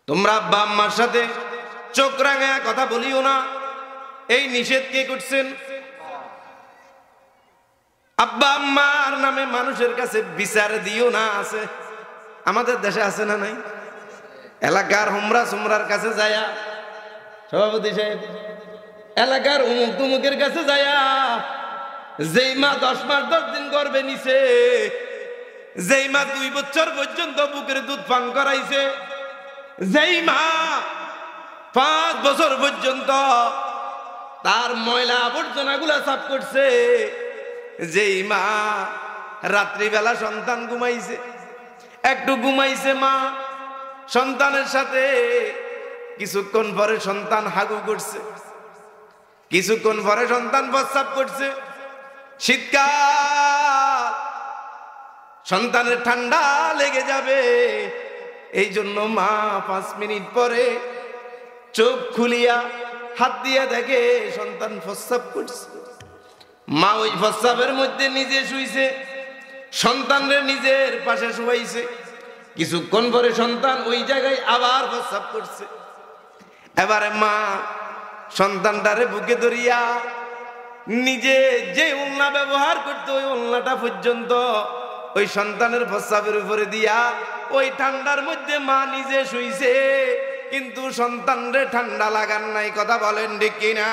তোমরা আব্বা আম্মার সাথে চোখ রাঙায়া কথা বলিও না, এই নিষেধ কে করছেন? আব্বা আম্মার নামে মানুষের কাছে বিচার দিও না আছে, আমাদের দেশে আছে না নাই? এলাকার হুমরা সুমরার কাছে যায়া, সভাপতি সাহেব, এলাকার উমুক তুমুকের কাছে যায়া, যেই মা 10 মাস 10 দিন গর্ভে নিছে, যেই মা 2 বছর পর্যন্ত বুকের দুধ পান করাইছে, যেই মা 5 বছর পর্যন্ত তার ময়লা আবর্জনাগুলা সাফ করছে, যেই মা রাত্রিবেলা সন্তান ঘুমাইছে, একটু ঘুমাইছে মা সন্তানের সাথে, কিছুক্ষণ পরে সন্তান হাগু করছে, কিছুক্ষণ পরে সন্তান প্রস্রাব করছে, শীতকাল সন্তানের ঠান্ডা লেগে যাবে, এই জন্য মা 5 মিনিট পরে চোখ খুলিয়া হাত দিয়ে দেখে সন্তান প্রস্রাব করছে। মা ওই প্রস্রাবের মধ্যে নিজে শুইছে, সন্তানরে নিজের পাশে শুয়াইছে, কিছুক্ষণ পরে সন্তান ওই জায়গায় আবার প্রস্রাব করছে। এবারে মা সন্তানটারে বুকে ধরিয়া নিজে যে ওলনা ব্যবহার করতে, ওই ওলনাটা পর্যন্ত ওই সন্তানের প্রস্রাবের উপরে দিয়া ওই ঠান্ডার মধ্যে মা নিজে শুইছে, কিন্তু সন্তানরে ঠান্ডা লাগার নাই। কথা বলেন ঠিক কিনা?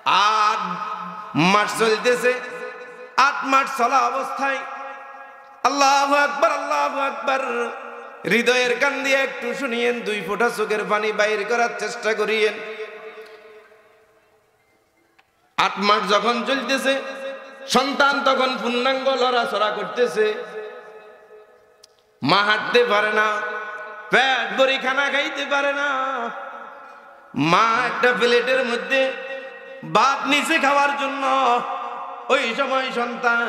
8 মাস চলতেছে, 8 মাস চলা অবস্থায় আল্লাহু আকবার, আল্লাহু আকবার, হৃদয়ের কান দিয়ে একটু শুনিয়েন, 2 ফোঁটা চোখের পানি বাইর করার চেষ্টা করিয়েন। 8 মাস যখন চলতেছে, সন্তান তখন পূর্ণাঙ্গ লড়াচড়া করতেছে, মা হাঁটতে পারে না, পেট ভরি খানা খাইতে পারে না। মা একটা প্লেটের মধ্যে ভাত নিচে খাওয়ার জন্য ওই সময় সন্তান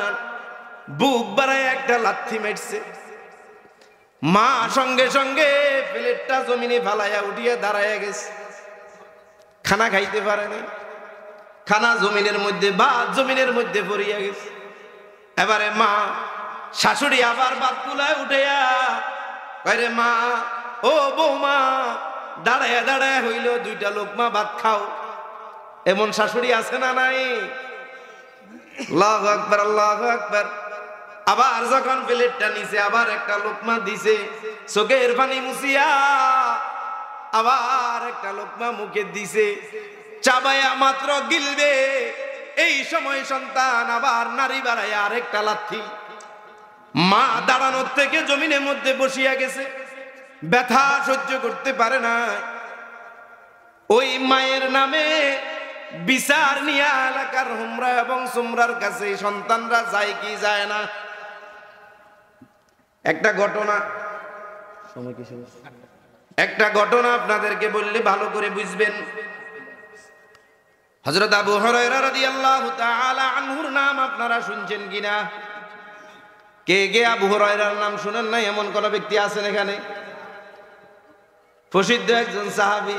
বুক বাড়ায় একটা লাথি মারছে। মা সঙ্গে সঙ্গে প্লেটটা জমিনে ফালাইয়া উঠিয়ে দাঁড়াইয়া গেছে, খানা খাইতে পারে না, খানা জমিনের মধ্যে, ভাত জমিনের মধ্যে পড়িয়া গেছে। এবারে মা শাশুড়ি আবার ভাত তুলায় উঠাইয়া কইরে, মা ও বৌমা, দাঁড়াইয়া দাঁড়াইয়া হইল 2টা লোকমা ভাত খাও। এমন শাশুড়ি আছে না নাই? আল্লাহু আকবার, আল্লাহু আকবার। আবার যখন প্লেটটা নিচে আবার একটা লোকমা দিছে, চোখের পানি মুছিয়া আবার একটা লোকমা মুখে দিছে, চাবায়া মাত্র গিলবে, এই সময় সন্তান আবার নারী বাড়াইয়া আরেকটা লাথি। মা দাঁড়ানোর থেকে জমিনের মধ্যে বসিয়া গেছে, ব্যথা সহ্য করতে পারে না। ওই মায়ের নামে বিচার নিয়ে এলাকার হুমরা এবং সুমরার কাছে সন্তানরা যায় কি যায় না। একটা ঘটনা আপনাদেরকে বললে ভালো করে বুঝবেন। হযরত আবু হুরায়রা রাদিয়াল্লাহু তাআলা আনহুর নাম আপনারা শুনছেন কিনা? কে কে আবু হুরায়রার নাম শুনেন না এমন কোন ব্যক্তি আছেন এখানে? প্রসিদ্ধ একজন সাহাবী।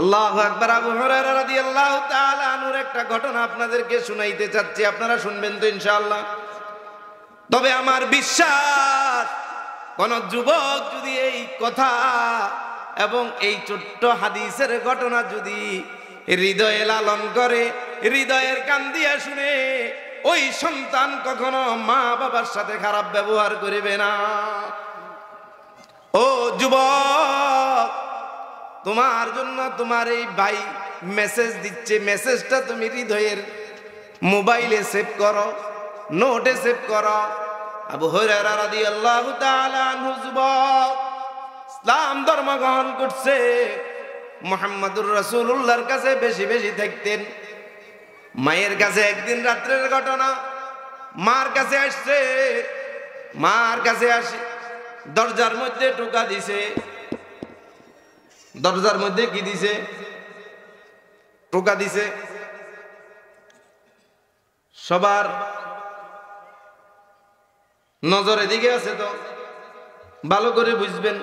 আল্লাহু আকবার। আবু হুরায়রা রাদিয়াল্লাহু তাআলা আনহুর একটা ঘটনা আপনাদেরকে শুনাইতে চাচ্ছি, আপনারা শুনবেন তো ইনশাআল্লাহ? তবে আমার বিশ্বাস, কোন যুবক যদি এই কথা এবং এই ছোট্ট হাদিসের ঘটনা যদি হৃদয়ে লালন করে, হৃদয়ের কান দিয়ে শুনে, ওই সন্তান কখনো মা বাবার সাথে খারাপ ব্যবহার করবে না। ও যুবক, তোমার জন্য তোমার এই ভাই মেসেজ দিচ্ছে, মেসেজটা তুমি হৃদয়ের মোবাইলে সেভ করো, নোটে সেভ করো। আবু হুরায়রা রাদিয়াল্লাহু তাআলা আনহু যুবক, ইসলাম ধর্ম গ্রহণ করছে, মুহাম্মদুর রাসূলুল্লাহর কাছে বেশি বেশি থাকতেন। মায়ের কাছে একদিন রাত্রের ঘটনা, মার কাছে আসছে, মার কাছে আসি দরজার মধ্যে টোকা দিছে। দরজার মধ্যে কি দিছে? টোকা দিছে। সবার নজর এদিকে আছে তো ভালো করে বুঝবেন।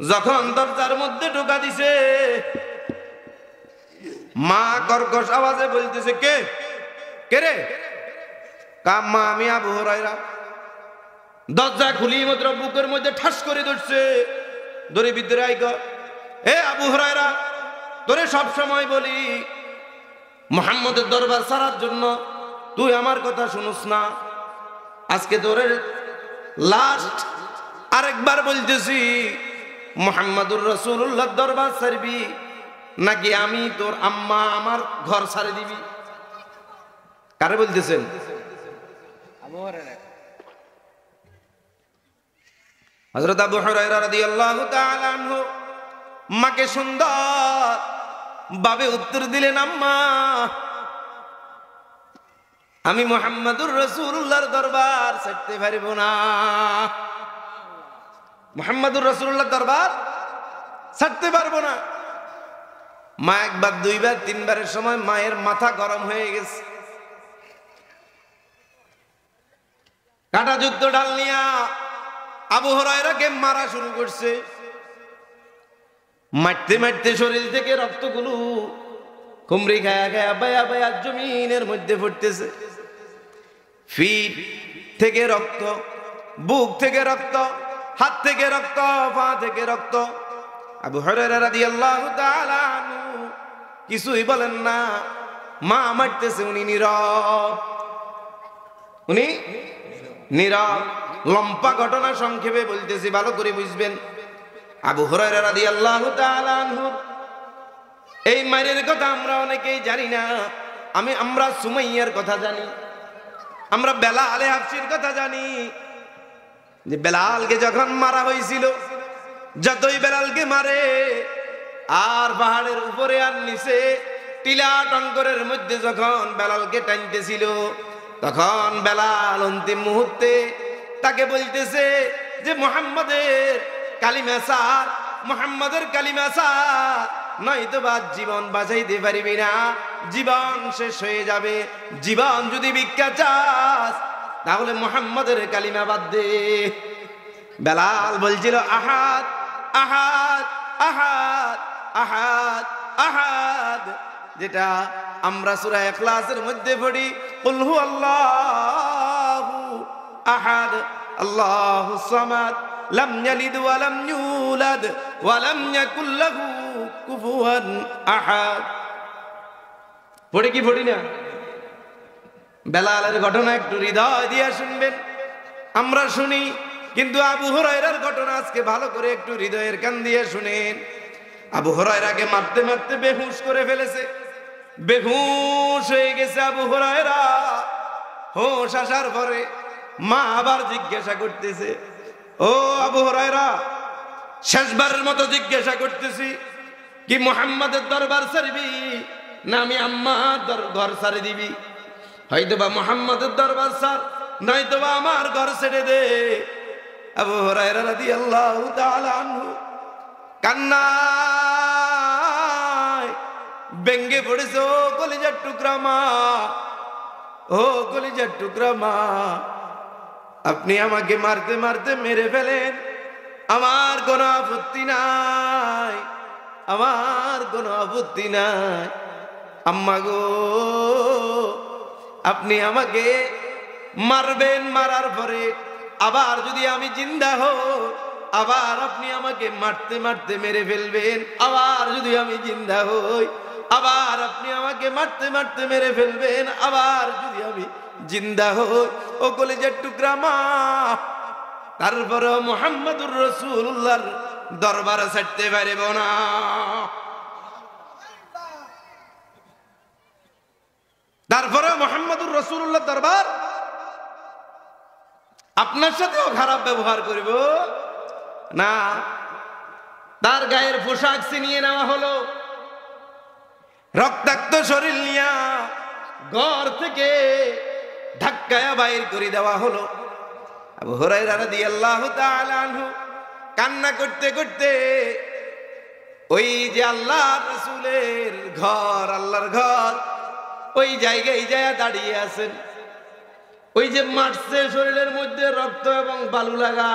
যখন দরজার মধ্যে টোকা দিছে, মা কর্কশ আওয়াজে বলতেছে, কে কে রে? মা, আমি আবু হুরায়রা। দরজা খুলি মাত্র বুকের মধ্যে ঠাস করে ধরছে, ধরে ভিতরে আইগ। এ আবু হুরায়রা, তোরে সব সময় বলি মুহাম্মদের দরবার ছাড়ার জন্য, তুই আমার কথা শুনুস না। আজকে তোরে লাস্ট আরেকবার বলতেছি, মুহাম্মদুর রাসূলুল্লাহর দরবার ছাড়বি নাকি আমি তোর আম্মা আমার ঘর ছাড়ে দিবি? কারে বলতেছেন? হযরত আবু হুরায়রা রাদিয়াল্লাহু তাআলা আনহু মাকে সুন্দর ভাবে উত্তর দিলেন, আম্মা, আমি মুহাম্মদুর রাসূলুল্লাহর দরবার ছাড়তে পারব না। মুহাম্মদুর রাসূলুল্লাহর দরবার ছাড়তে পারবো না। মা একবার, দুইবার, তিনবারের সময় মায়ের মাথা গরম হয়ে গেছে। কাঁটাযুক্ত ডাল নিয়া আবু হুরায়রাকে মারা শুরু করছে। মারতে মারতে শরীর থেকে রক্তগুলো কুমড়ি খায়া খায়া বায়া বায়া জমিনের মধ্যে পড়তেছে। ফিট থেকে রক্ত, বুক থেকে রক্ত, হাত থেকে রক্ত, পা থেকে রক্ত। আবু হুরায়রা রাদিয়াল্লাহু তাআলা আনহু কিছুই বলেন না। মা মারতেছে, উনি নীরব, উনি নীরব। লম্বা ঘটনা সংক্ষেপে বলতেছি, ভালো করে বুঝবেন। আবু হুরায়রা রাদিয়াল্লাহু তাআলা আনহু এই মায়ের কথা আমরা অনেকেই জানি না। আমরা সুমাইয়ার কথা জানি, আমরা বেলাল হাবশির কথা জানি। যে বেলালকে যখন মারা হয়েছিল, যতই বেলালকে মারে, আর পাহাড়ের উপরে আর নিচে টিলা টঙ্গরের মধ্যে যখন বেলালকে টানতেছিল, তখন বেলাল অন্তিম মুহূর্তে তাকে বলতেছে যে মুহাম্মাদের কালিমা ছাড়, মুহাম্মাদের কালিমা ছাড়, নয়তো বা জীবন বাঁচাইতে পারবি না, জীবন শেষ হয়ে যাবে। জীবন যদি ভিক্ষা চাস তাহলে মুহাম্মাদের কালিমা বাদ দে। বেলাল বলছিল আহাদ আহাদ আহাদ আহাদ আহাদ, যেটা আমরা সূরা ইখলাসের মধ্যে পড়ি, কুল হুয়াল্লাহু আহাদ আল্লাহুস সামাদ লাম ইয়ালিদ ওয়া লাম ইউলাদ ওয়া লাম ইয়াকুল লাহু কুফুয়ান আহাদ। পড়ি কি পড়ি না? বেলালের ঘটনা একটু হৃদয় দিয়ে শুনবেন। আমরা শুনি, কিন্তু আবু হুরায়রার ঘটনা আজকে ভালো করে একটু হৃদয়ের কান দিয়ে শুনেন। আবু হুরায়রাকে মারতে মারতে বেহুশ করে ফেলেছে। বেহুশ হয়ে গেছে আবু হুরায়রা। হোশ আসার পরে মা আবার জিজ্ঞাসা করতেছে, ও আবু হুরায়রা, শেষবারের মতো জিজ্ঞাসা করতেছি, কি মুহাম্মাদের দরবার ছাড়বি না আমি আম্মার ঘর ছাড়ে দিবি? হয়তোবা মুহাম্মাদের দরবার ছাড়, নয়তোবা আমার ঘর ছেড়ে দে। আবু হুরায়রা রাদিয়াল্লাহু তাআলা আনহু কান্নায় ব্যঙ্গে পড়েছে। ও কলিজার টুকরা মা, ও কলিজার টুকরা মা, আপনি আমাকে মারতে মারতে মেরে ফেলেন, আমার কোনো আপত্তি নাই, আমার কোনো আপত্তি নাই। আম্মা গো, আপনি আমাকে মারবেন, মারার পরে আবার যদি আমি জিন্দা হই, আবার আপনি আমাকে মারতে মারতে মেরে ফেলবেন। আবার যদি আমি জিন্দা হই, আবার আপনি আমাকে মারতে মারতে মেরে ফেলবেন। আবার যদি আমি জিন্দা হই, ও কলিজার টুকরা মা, তারপরে মুহাম্মদুর রাসূলুল্লাহর দরবার ছাড়তে পারব না। তারপরে মুহাম্মদুর রাসূলুল্লাহর দরবার আপনার সাথেও খারাপ ব্যবহার করব না। তার গায়ের পোশাক ছিনিয়ে নেওয়া হলো, রক্তাক্ত শরীর নিয়া ঘর থেকে ধাক্কায়া বাইর করে দেওয়া হলো। আবু হুরায়রা রাদিয়াল্লাহু তাআলা আনহু কান্না করতে করতে ওই যে আল্লাহর রাসূলের ঘর, আল্লাহর ঘর, ওই জায়গায় যায় দাঁড়িয়ে আছেন। ওই যে মারছে, শরীরের মধ্যে রক্ত এবং বালু লাগা,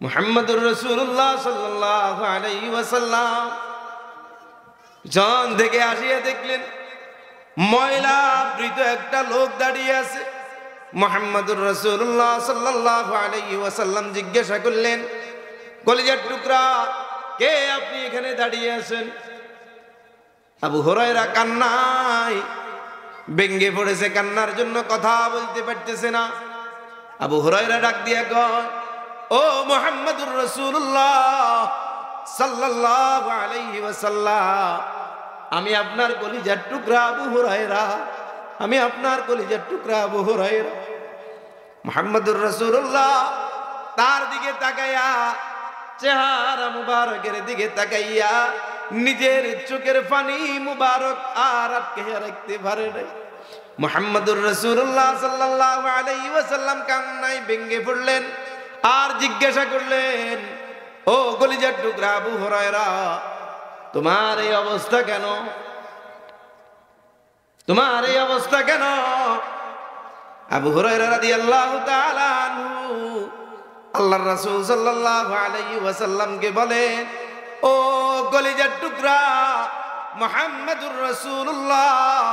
মুহাম্মদুর রাসূলুল্লাহ সাল্লাল্লাহু আলাইহি ওয়াসাল্লাম জন থেকে আসিয়া দেখলেন ময়লা আবৃত একটা লোক দাঁড়িয়ে আছে। মুহাম্মদুর রাসূলুল্লাহ সাল্লাল্লাহু আলাইহি ওয়াসাল্লাম জিজ্ঞাসা করলেন, কলিজার টুকরা, কে আপনি এখানে দাঁড়িয়ে আছেন? আবু হুরায়রা কান্নায় ব্যঙ্গে পড়েছে, কান্নার জন্য কথা বলতে পারতেছে না। আবু হুরায়রা ডাক দিয়া কয়, ও মুহাম্মদুর রাসূলুল্লাহ সাল্লাল্লাহু আলাইহি ওয়াসাল্লাম, আমি আপনার কলিজার টুকরা আবু হুরায়রা, আমি আপনার কলিজার টুকরা আবু হুরায়রা। মুহাম্মদুর রাসূলুল্লাহ তার দিকে তাকাইয়া, চেহারা মুবারকের দিকে তাকাইয়া নিজের চোখের পানি মুবারক আর আটকে রাখতে পারে নাই। মুহাম্মদুর রাসূলুল্লাহ সাল্লাল্লাহু আলাইহি ওয়াসাল্লাম কান্নায় ভেঙে পড়লেন আর জিজ্ঞাসা করলেন, ও কলিজার টুকরা আবু হুরায়রা, তোমার এই অবস্থা কেন? তোমার এই অবস্থা কেন? আবু হুরায়রা রাদিয়াল্লাহু তাআলা আনহু আল্লাহর রাসূল সাল্লাল্লাহু আলাইহি ওয়াসাল্লামকে বলেন, ও কলিজার টুকরা মুহাম্মদুর রাসূলুল্লাহ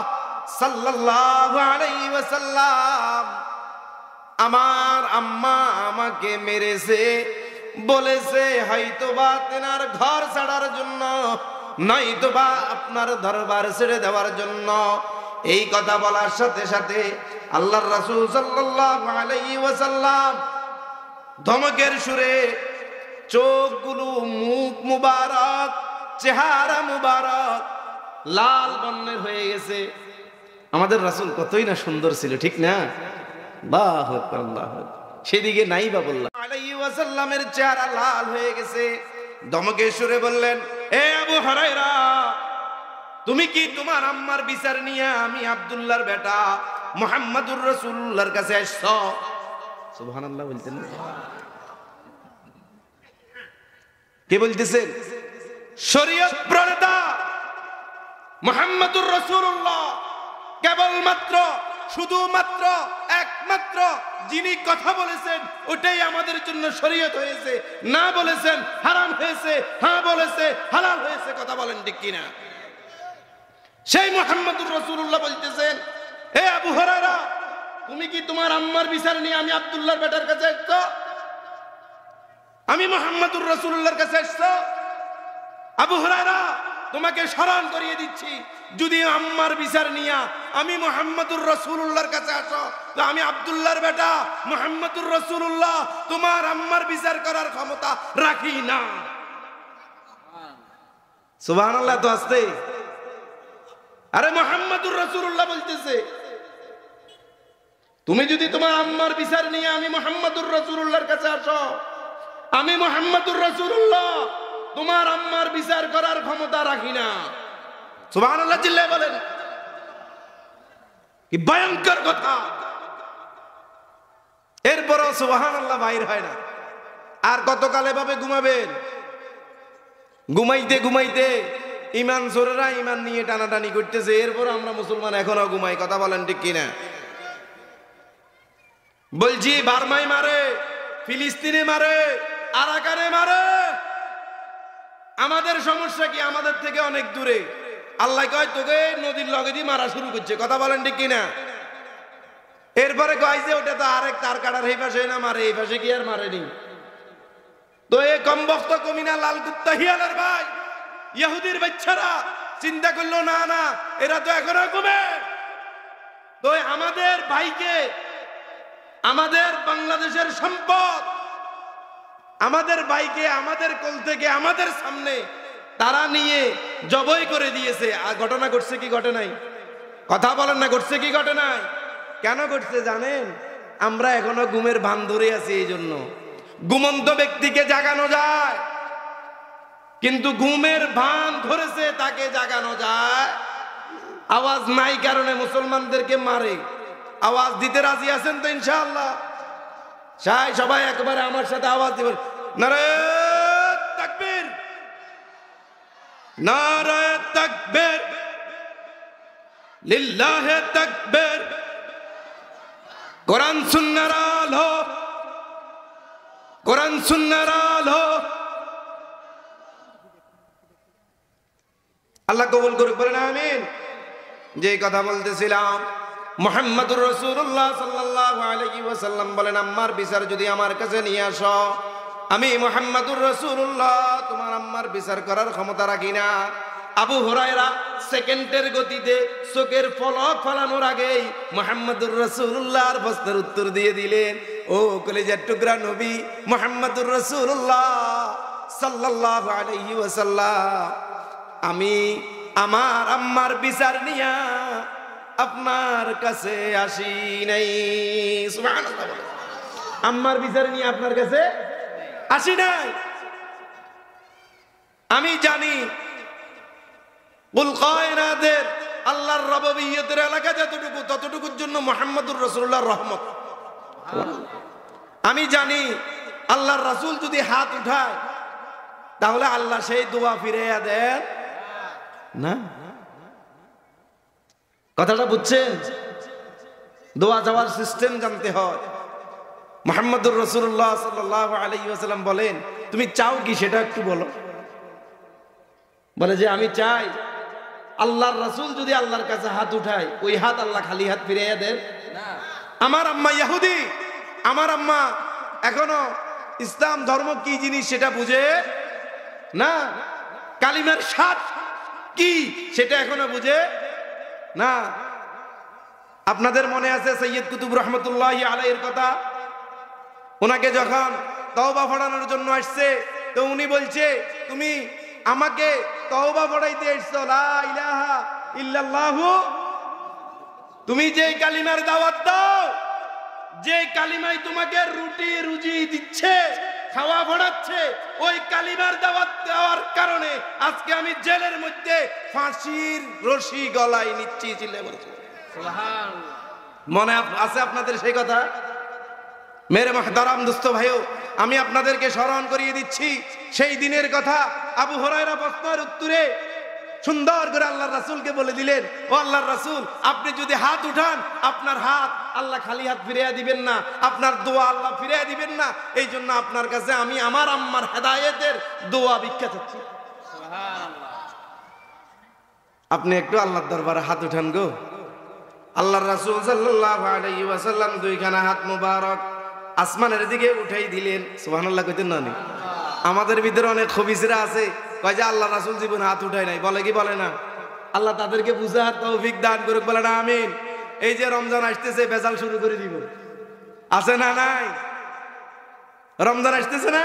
সাল্লাল্লাহু আলাইহি ওয়াসাল্লাম, আমার আম্মা আমাকে মেরেছে, বলেছে হয়তোবা তেনার ঘর ছাড়ার জন্য, নয়তোবা আপনার দরবার ছেড়ে দেওয়ার জন্য। এই কথা বলার সাথে সাথে আল্লাহর রাসূল সাল্লাল্লাহু আলাইহি ওয়াসাল্লাম ধমকের সুরে চোখগুলো, মুখ মুবারক, চেহারা মুবারক লাল বর্ণের হয়ে গেছে। আমাদের রাসূল কতই না সুন্দর ছিল, ঠিক না? আল্লাহু আকবার, আল্লাহু আকবার। সেদিকে নাই বা বললাম, আলাইহি ওয়াসাল্লামের চেহারা লাল হয়ে গেছে। ধমকের সুরে বললেন, এ আবু হুরায়রা, তুমি কি তোমার আম্মার বিচার নিয়ে আমি আব্দুল্লাহর বেটা মুহাম্মদুর রাসূলুল্লাহর কাছে আসছো? সুবহানাল্লাহ বলতেন না? কে বলতেছেন? শরীয়ত প্রণেতা মুহাম্মদুর রাসূলুল্লাহ কেবলমাত্র, শুধুমাত্র, একমাত্র যিনি কথা বলেছেন ওটাই আমাদের জন্য শরীয়ত হয়েছে। না বলেছেন হারাম হয়েছে, হ্যাঁ বলেছে হালাল হয়েছে। কথা বলেন ঠিক কিনা? সেই মুহাম্মদুর রাসূলুল্লাহ বলতেছেন, হে আবু হুরায়রা, তুমি কি তোমার আম্মার বিচার নিয়ে আমি আব্দুল্লাহর বেটার কাছে আসছো? আমি মুহাম্মদুর রাসূলুল্লাহর কাছে আসছো? আবু হুরায়রা, তোমাকে স্মরণ করিয়ে দিচ্ছি, যদি আম্মার বিচার নিয়ে আমি মুহাম্মদুর রাসূলুল্লাহর কাছে আসো, তো আমি আব্দুল্লাহর বেটা মুহাম্মদুর রাসূলুল্লাহ তোমার আম্মার বিচার করার ক্ষমতা রাখি না। সুবহানাল্লাহ। তো আসতে আরে মুহাম্মদুর রাসূলুল্লাহ বলতেছে, তুমি যদি তোমার আম্মার বিচার নিয়ে আমি মুহাম্মদুর রাসূলুল্লাহর কাছে আসো, আমি মুহাম্মদুর রাসূলুল্লাহ তোমার আম্মার বিচার করার ক্ষমতা রাখি না। সুবহানাল্লাহ চিল্লায়ে বলেন। কি ভয়ঙ্কর কথা! এরপরও সুবহানাল্লাহ বাইর হয় না। আর কতকাল এভাবে ঘুমাবেন? ঘুমাইতে ঘুমাইতে ইমান চোরেরা ইমান নিয়ে টানাটানি করতেছে, এরপর আমরা মুসলমান এখনো ঘুমাই। কথা বলেন ঠিক কিনা? বলছি, বার্মায় মারে, ফিলিস্তিনে মারে, আরাকানে মারে, আমাদের সমস্যা কি? আমাদের থেকে অনেক দূরে। আল্লাহ কয় তোকে নদীর লগে দিয়ে মারা শুরু করছে। কথা বলেন ঠিক কিনা? এরপরে কয় যে ওটা তো আরেক তার কাটার এই পাশে না মারে, এই পাশে কি আর মারেনি? তো এ কমবক্ত কমিনা লাল কুত্তা হিয়ালের ভাই ইহুদির বাচ্চারা চিন্তা করলো, না না, এরা তো এখনো ঘুমে। তো আমাদের ভাইকে, আমাদের বাংলাদেশের সম্পদ, আমাদের ভাইকে আমাদের কোল থেকে আমাদের সামনে তারা নিয়ে জবাই করে দিয়েছে। আর ঘটনা ঘটছে কি ঘটে নাই? কথা বলেন না, ঘটছে কি ঘটে নাই? কেন ঘটছে জানেন? আমরা এখনো ঘুমের ভান ধরে আছি। এই জন্য ঘুমন্ত ব্যক্তিকে জাগানো যায়, কিন্তু ঘুমের ভান ধরেছে তাকে জাগানো যায়। আওয়াজ নাই কারণে মুসলমানদেরকে মারে। আওয়াজ দিতে রাজি আছেন তো ইনশাআল্লাহ? চাই সবাই একবারে আমার সাথে আওয়াজ দিবেন, নারে তাকবীর, নারে তাকবীর, লিল্লাহে তাকবীর। কোরআন সুন্নাহর আলো, কোরআন সুন্নাহর আলো। আল্লাহ কবুল করুক, বলেন আমিন। যে কথা বলতেছিলাম, মুহাম্মদুর রাসূলুল্লাহ সাল্লাল্লাহু আলাইহি ওয়াসাল্লাম বলেন, আম্মার বিচার যদি আমার কাছে নিয়ে আসো, আমি মুহাম্মদুর রাসূলুল্লাহ তোমার আম্মার বিচার করার ক্ষমতা রাখি না। আবু হুরায়রা সেকেন্ডের গতিতে চোখের পলক ফলানোর আগেই মুহাম্মদুর রাসূলুল্লাহর প্রশ্নের উত্তর দিয়ে দিলেন। ও কলিজার টুকরা নবী মুহাম্মদুর রাসূলুল্লাহ সাল্লাল্লাহু আলাইহি ওয়াসাল্লাম, আমি আমার আম্মার বিচার নিয়া আপনার কাছে আসি নাই। সুবহানাল্লাহ। আম্মার বিচার নিয়ে আপনার কাছে আসি নাই। আমি জানি কুল কায়নাতের আল্লাহর রববিয়তের এলাকা যতটুকু, ততটুকুর জন্য মুহাম্মদুর রাসূলুল্লাহর রহমত। আমি জানি আল্লাহর রাসূল যদি হাত উঠায় তাহলে আল্লাহ সেই দোয়া ফিরাইয়া দেন না। কথাটা বুঝছেন? দোয়া যাওয়ার সিস্টেম জানতে হয়। মুহাম্মদুর রাসূলুল্লাহ সাল্লাল্লাহু আলাইহি ওয়াসাল্লাম বলেন, তুমি চাও কি সেটা একটু বলো। বলে যে আমি চাই আল্লাহর রাসূল যদি আল্লাহর কাছে হাত উঠায়, ওই হাত আল্লাহ খালি হাত ফিরাইয়া দেন না। আমার আম্মা ইহুদি, আমার আম্মা এখনো ইসলাম ধর্ম কি জিনিস সেটা বুঝে না, কালিমার স্বাদ কি সেটা এখনো বুঝে না। আপনাদের মনে আছে সৈয়দ কুতুব রহমতুল্লাহি আলাইহির কথা? ওনাকে যখন তওবা পড়ানোর জন্য আসছে, তো উনি বলছে, তুমি আমাকে তওবা পড়াইতে এসছো, লা ইলাহা ইল্লাল্লাহু, তুমি যে কালিমার দাওয়াত দাও, যে কালিমায় তোমাকে রুটি রুজি দিচ্ছে, খাওয়া পড়াচ্ছে, ওই কালিমার দাওয়াত দেওয়ার কারণে আজকে আমি জেলের মধ্যে ফাঁসির রশি গলায় নিচ্ছি। মনে আছে আপনাদের সেই কথা? মেরে মুহতারাম দোস্ত ভাইও, আমি আপনাদেরকে স্মরণ করিয়ে দিচ্ছি সেই দিনের কথা। আবু হুরায়রা প্রশ্নের উত্তরে সুন্দর করে আল্লাহর রাসূলকে বলে দিলেন, ও আল্লাহর রাসূল, আপনি যদি হাত উঠান, আপনার হাত আল্লাহ খালি হাত ফিরিয়ে দিবেন না, আপনার দোয়া আল্লাহ ফিরিয়ে দিবেন না। এই জন্য আপনার কাছে আমি আমার আম্মার হেদায়েতের দোয়া ভিক্ষা চাচ্ছি। আপনি একটু আল্লাহর দরবারে হাত উঠান গো। আল্লাহর রাসূল সাল্লাল্লাহু আলাইহি ওয়াসাল্লাম দুইখানা হাত মুবারক আসমানের দিকে উঠাই দিলেন। সুবহানাল্লাহ কইতেন না? আমাদের ভিতরে অনেক খবিসরা আছে, কয় যে আল্লাহ রাসূল জীবনে হাত উঠায় নাই, বলে কি বলে না? আল্লাহ তাদেরকে বুঝার তৌফিক দান করুক, বলে না আমিন। এই যে রমজান আসতেছে, ভেজাল শুরু করে দিব, আছে না নাই? রমজান আসতেছে না,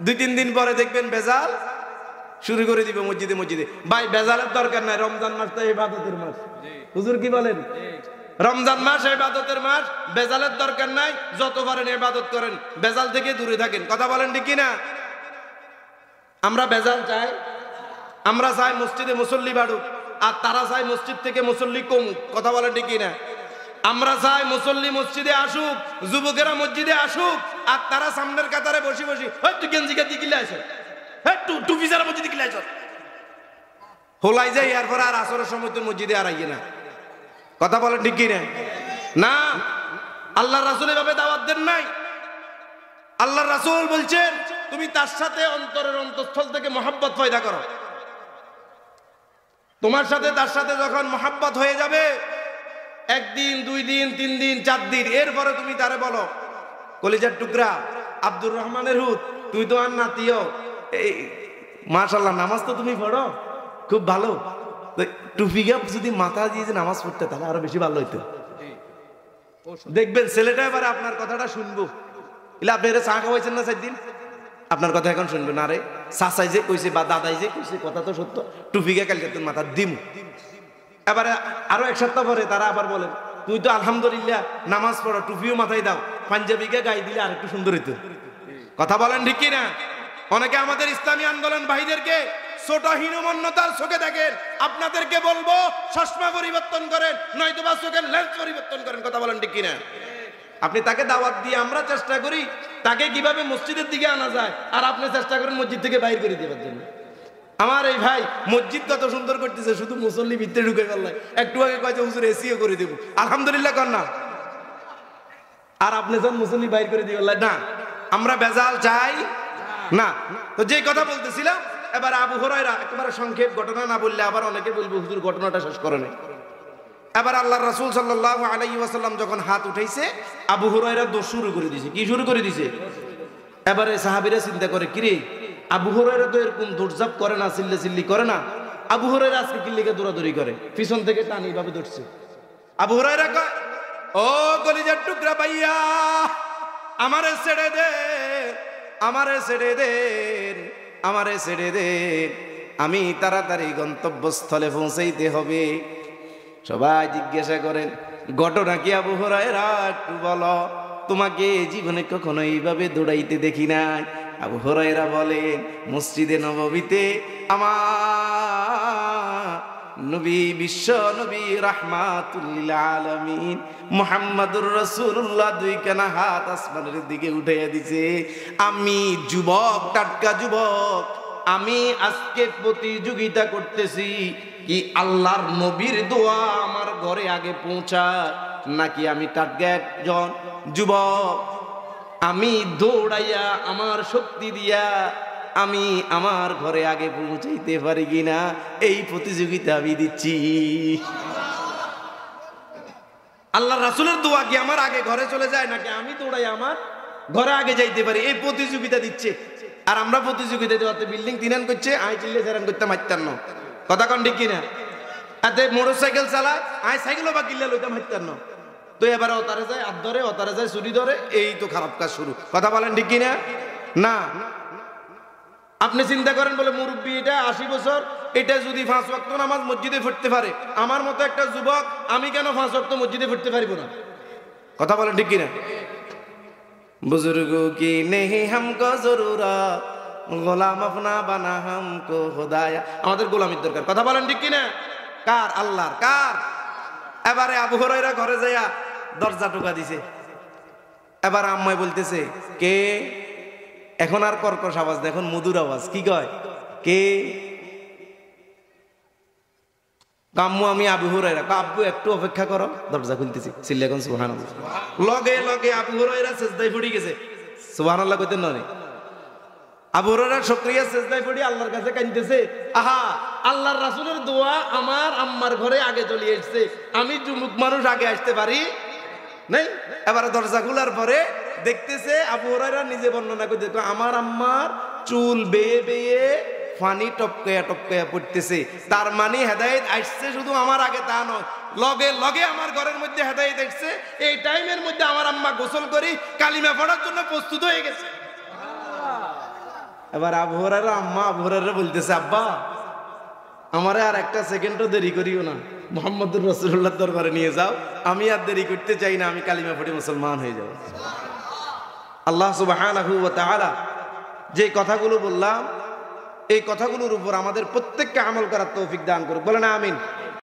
2-3 দিন পরে দেখবেন ভেজাল শুরু করে দিব মসজিদে মসজিদে। ভাই ভেজালের দরকার নাই, রমজান মাস তো ইবাদতের মাস। হুজুর কি বলেন? রমজান মাস ইবাদতের মাস, ভেজালের দরকার নাই, যত পারেন ইবাদত করেন, ভেজাল থেকে দূরে থাকেন। কথা বলেন ঠিক কি না? আমরা ভেজাল চাই? আমরা চাই মসজিদে মুসল্লি বাড়ুক, আর তারা চাই মসজিদ থেকে মুসল্লি কমুক। কথা বলেন ঠিক কি না? আমরা চাই মুসল্লি মসজিদে আসুক, যুবকেরা মসজিদে আসুক, আর তারা সামনের কাতারে বসে বসে, তুই গেঞ্জি কে দিকে আসো, টুপি যারা মসজিদে কিলে আসো, হোলাই যায়, এরপরে আর আসরের সময় তো মসজিদে আর আইয়ে না। কথা বলেন ঠিক কি না? না, আল্লাহর রাসূল এভাবে দাওয়াত দেন নাই। আল্লাহর রাসূল বলছেন, তুমি তার সাথে অন্তরের অন্তঃস্থল থেকে মহব্বত পয়দা করো। তোমার সাথে তার সাথে যখন মহব্বত হয়ে যাবে, 1 দিন 2 দিন 3 দিন 4 দিন, এরপরে তুমি তারে বলো, কলিজার টুকরা আব্দুর রহমানের হুত, তুই তো আর নাতিও, এই মাশাআল্লাহ নামাজ তো তুমি পড়ো খুব ভালো, টুপি গাপ যদি মাথা দিয়ে যে নামাজ পড়তে তাহলে আরো বেশি ভালো হইতো। দেখবেন ছেলেটা এবার আপনার কথাটা শুনবো। এলে আপনি এর চা খাওয়াইছেন না 4 দিন, আপনার কথা এখন শুনবে না। রে চাচাই যে কইছে বা দাদাই যে কইছে, কথা তো সত্য, টুপি গা কালকে তোর মাথা দিমু। এবারে আরো 1 সপ্তাহ পরে তারা আবার বলেন, তুই তো আলহামদুলিল্লাহ নামাজ পড়ো, টুপিও মাথায় দাও, পাঞ্জাবিকে গায়ে দিলে আর একটু সুন্দর হইতো। কথা বলেন ঠিক কি না? অনেকে আমাদের ইসলামী আন্দোলন ভাইদেরকে ছোট হীনমন্যতার চোখে দেখেন। আপনাদেরকে বলবো, চশমা পরিবর্তন করেন, নয়তোবা চোখের লেন্স পরিবর্তন করেন। কথা বলেন ঠিক কিনা? আপনি তাকে দাওয়াত দিয়ে আমরা চেষ্টা করি তাকে কিভাবে মসজিদের দিকে আনা যায়, আর আপনি চেষ্টা করেন মসজিদ থেকে বাইর করে দেওয়ার জন্য। আমার এই ভাই মসজিদ কত সুন্দর করতেছে, শুধু মুসল্লি ভিতরে ঢুকে গেল, একটু আগে কয়েছে হুজুর এসিও করে দেবো, আলহামদুলিল্লাহ কর না, আর আপনি যখন মুসল্লি বাইর করে দিয়ে না। আমরা ভেজাল চাই না। তো যে কথা বলতেছিলাম, এবার আবু হুরায়রা, একেবারে সংক্ষেপ ঘটনা না বললে আবার অনেকে বলবে হুজুর ঘটনাটা শেষ করে নাই। এবার আল্লাহর রাসূল সাল্লাল্লাহু আলাইহি ওয়াসাল্লাম যখন হাত উঠাইছে, আবু হুরায়রা দোষ শুরু করে দিয়েছে। কি শুরু করে দিয়েছে? এবারে সাহাবীরা চিন্তা করে, কিরে আবু হুরায়রা তো এরকম দৌড়ঝাঁপ করে না, চিল্লাচিল্লি করে না, আবু হুরায়রা আজকে কি লিগে দৌড়াদৌড়ি করে? পিছন থেকে টানি ভাবে ধরছে। আবু হুরায়রা কয়, ও কলিজার টুকরা ভাইয়া, আমারে ছেড়ে দে, আমারে ছেড়ে দেন, আমারে ছেড়ে দেন, আমি তাড়াতাড়ি গন্তব্যস্থলে পৌঁছাইতে হবে। সবাই জিজ্ঞাসা করেন, ঘটনা কি আবু হুরায়রা একটু বলো। তোমাকে জীবনে কখনো এইভাবে দৌড়াইতে দেখি নাই। আবু হুরায়রা বলেন, মসজিদে নববীতে আমার নবী, বিশ্ব নবী রাহমাতুল লিল আলামিন মুহাম্মাদুর রাসূলুল্লাহ দুইখানা হাত আসমানের দিকে উঠাইয়া দিছে। আমি যুবক, টাটকা যুবক, আমি আজকে প্রতিযোগিতা করতেছি কি আল্লাহর নবীর দোয়া আমার ঘরে আগে পৌঁছায়, নাকি আমি টাটকা একজন যুবক আমি দৌড়াইয়া আমার শক্তি দিয়া আমি আমার ঘরে আগে পৌঁছাইতে পারি কিনা, এই প্রতিযোগিতা আমি দিচ্ছি। আল্লাহ রাসূলের দোয়া কি আমার আগে ঘরে চলে যায়, নাকি আমি দৌড়াই আমার ঘরে আগে যাইতে পারি, এই প্রতিযোগিতা দিচ্ছে। আর আমরা প্রতিযোগিতা দেওয়াতে বিল্ডিং তিনান করছে, আই চিল্লে চারান করতে মারতাম না, কথা কন ঠিক কিনা? এতে মোটর সাইকেল চালায়, আই সাইকেলও বা কিল্লা লইতাম মারতাম না। তো এবারে অতারে যায় হাত ধরে, অতারে যায় চুরি ধরে, এই তো খারাপ কাজ শুরু, কথা বলেন ঠিক কিনা? না, আপনি চিন্তা করেন বলে মুরব্বী এটা 80 বছর, এটা যদি 5 ওয়াক্ত নামাজ মসজিদে পড়তে পারে, আমার মতো একটা যুবক আমি কেন 5 ওয়াক্ত মসজিদে পড়তে পারিব না, কথা বলেন ঠিক কিনা? বুজুর্গো কি নেহি হামকো জরুরত, গোলাম আপনা বানা হামকো খোদায়া, আমাদের গোলামির দরকার, কথা বলেন ঠিক কিনা? কার? আল্লাহর। কার? এবারে আবু হুরায়রা ঘরে যাইয়া দরজা টোকা দিছে। এবার আম্মাই বলতেছে, কে? এখন আর কর্কশ আওয়াজ না, এখন মধুর আওয়াজ। কি কয়? কে? কাম্মু আমি আবু হুরায়রা। আব্বু একটু অপেক্ষা করো, দরজা খুলতেছি। চিল্লা কোন সুবহানাল্লাহ। লগে লগে আবু হুরায়রা সিজদায় পড়ে গেছে। সুবহানাল্লাহ কইতেন না? আবু হুরায়রা শুকরিয়া সিজদায় পড়ে আল্লাহর কাছে কাঁদতেছে, আহা আল্লাহর রাসূলের দোয়া আমার আম্মার ঘরে আগে চলে এসেছে, আমি যুবক মানুষ আগে আসতে পারি নাই। এবারে দরজা খোলার পরে দেখতেছে আবু হুরায়রা নিজে বর্ণনা করতে, আমার আম্মার চুল বেয়ে বেয়ে পানি টপকায়া টপকায়া পড়তেছে, তার মানে হেদায়েত আসছে শুধু আমার আগে তা নয়, লগে লগে আমার ঘরের মধ্যে হেদায়েত আসছে। এই টাইমের মধ্যে আমার আম্মা গোসল করি কালিমা পড়ার জন্য প্রস্তুত হয়ে গেছে। এবার আবু হুরায়রা আম্মা আবু হুরায়রা বলতেছে, আব্বা আমারে আর একটা সেকেন্ডও দেরি করিও না, মুহাম্মদুর রাসূলুল্লাহর দরবারে নিয়ে যাও, আমি আর দেরি করতে চাই না, আমি কালিমা পড়ে মুসলমান হয়ে যাব। আল্লাহ সুবহানাহু ওয়া তাআলা যে কথাগুলো বললাম, এই কথাগুলোর উপর আমাদের প্রত্যেককে আমল করার তৌফিক দান করুক, বলেন আমিন।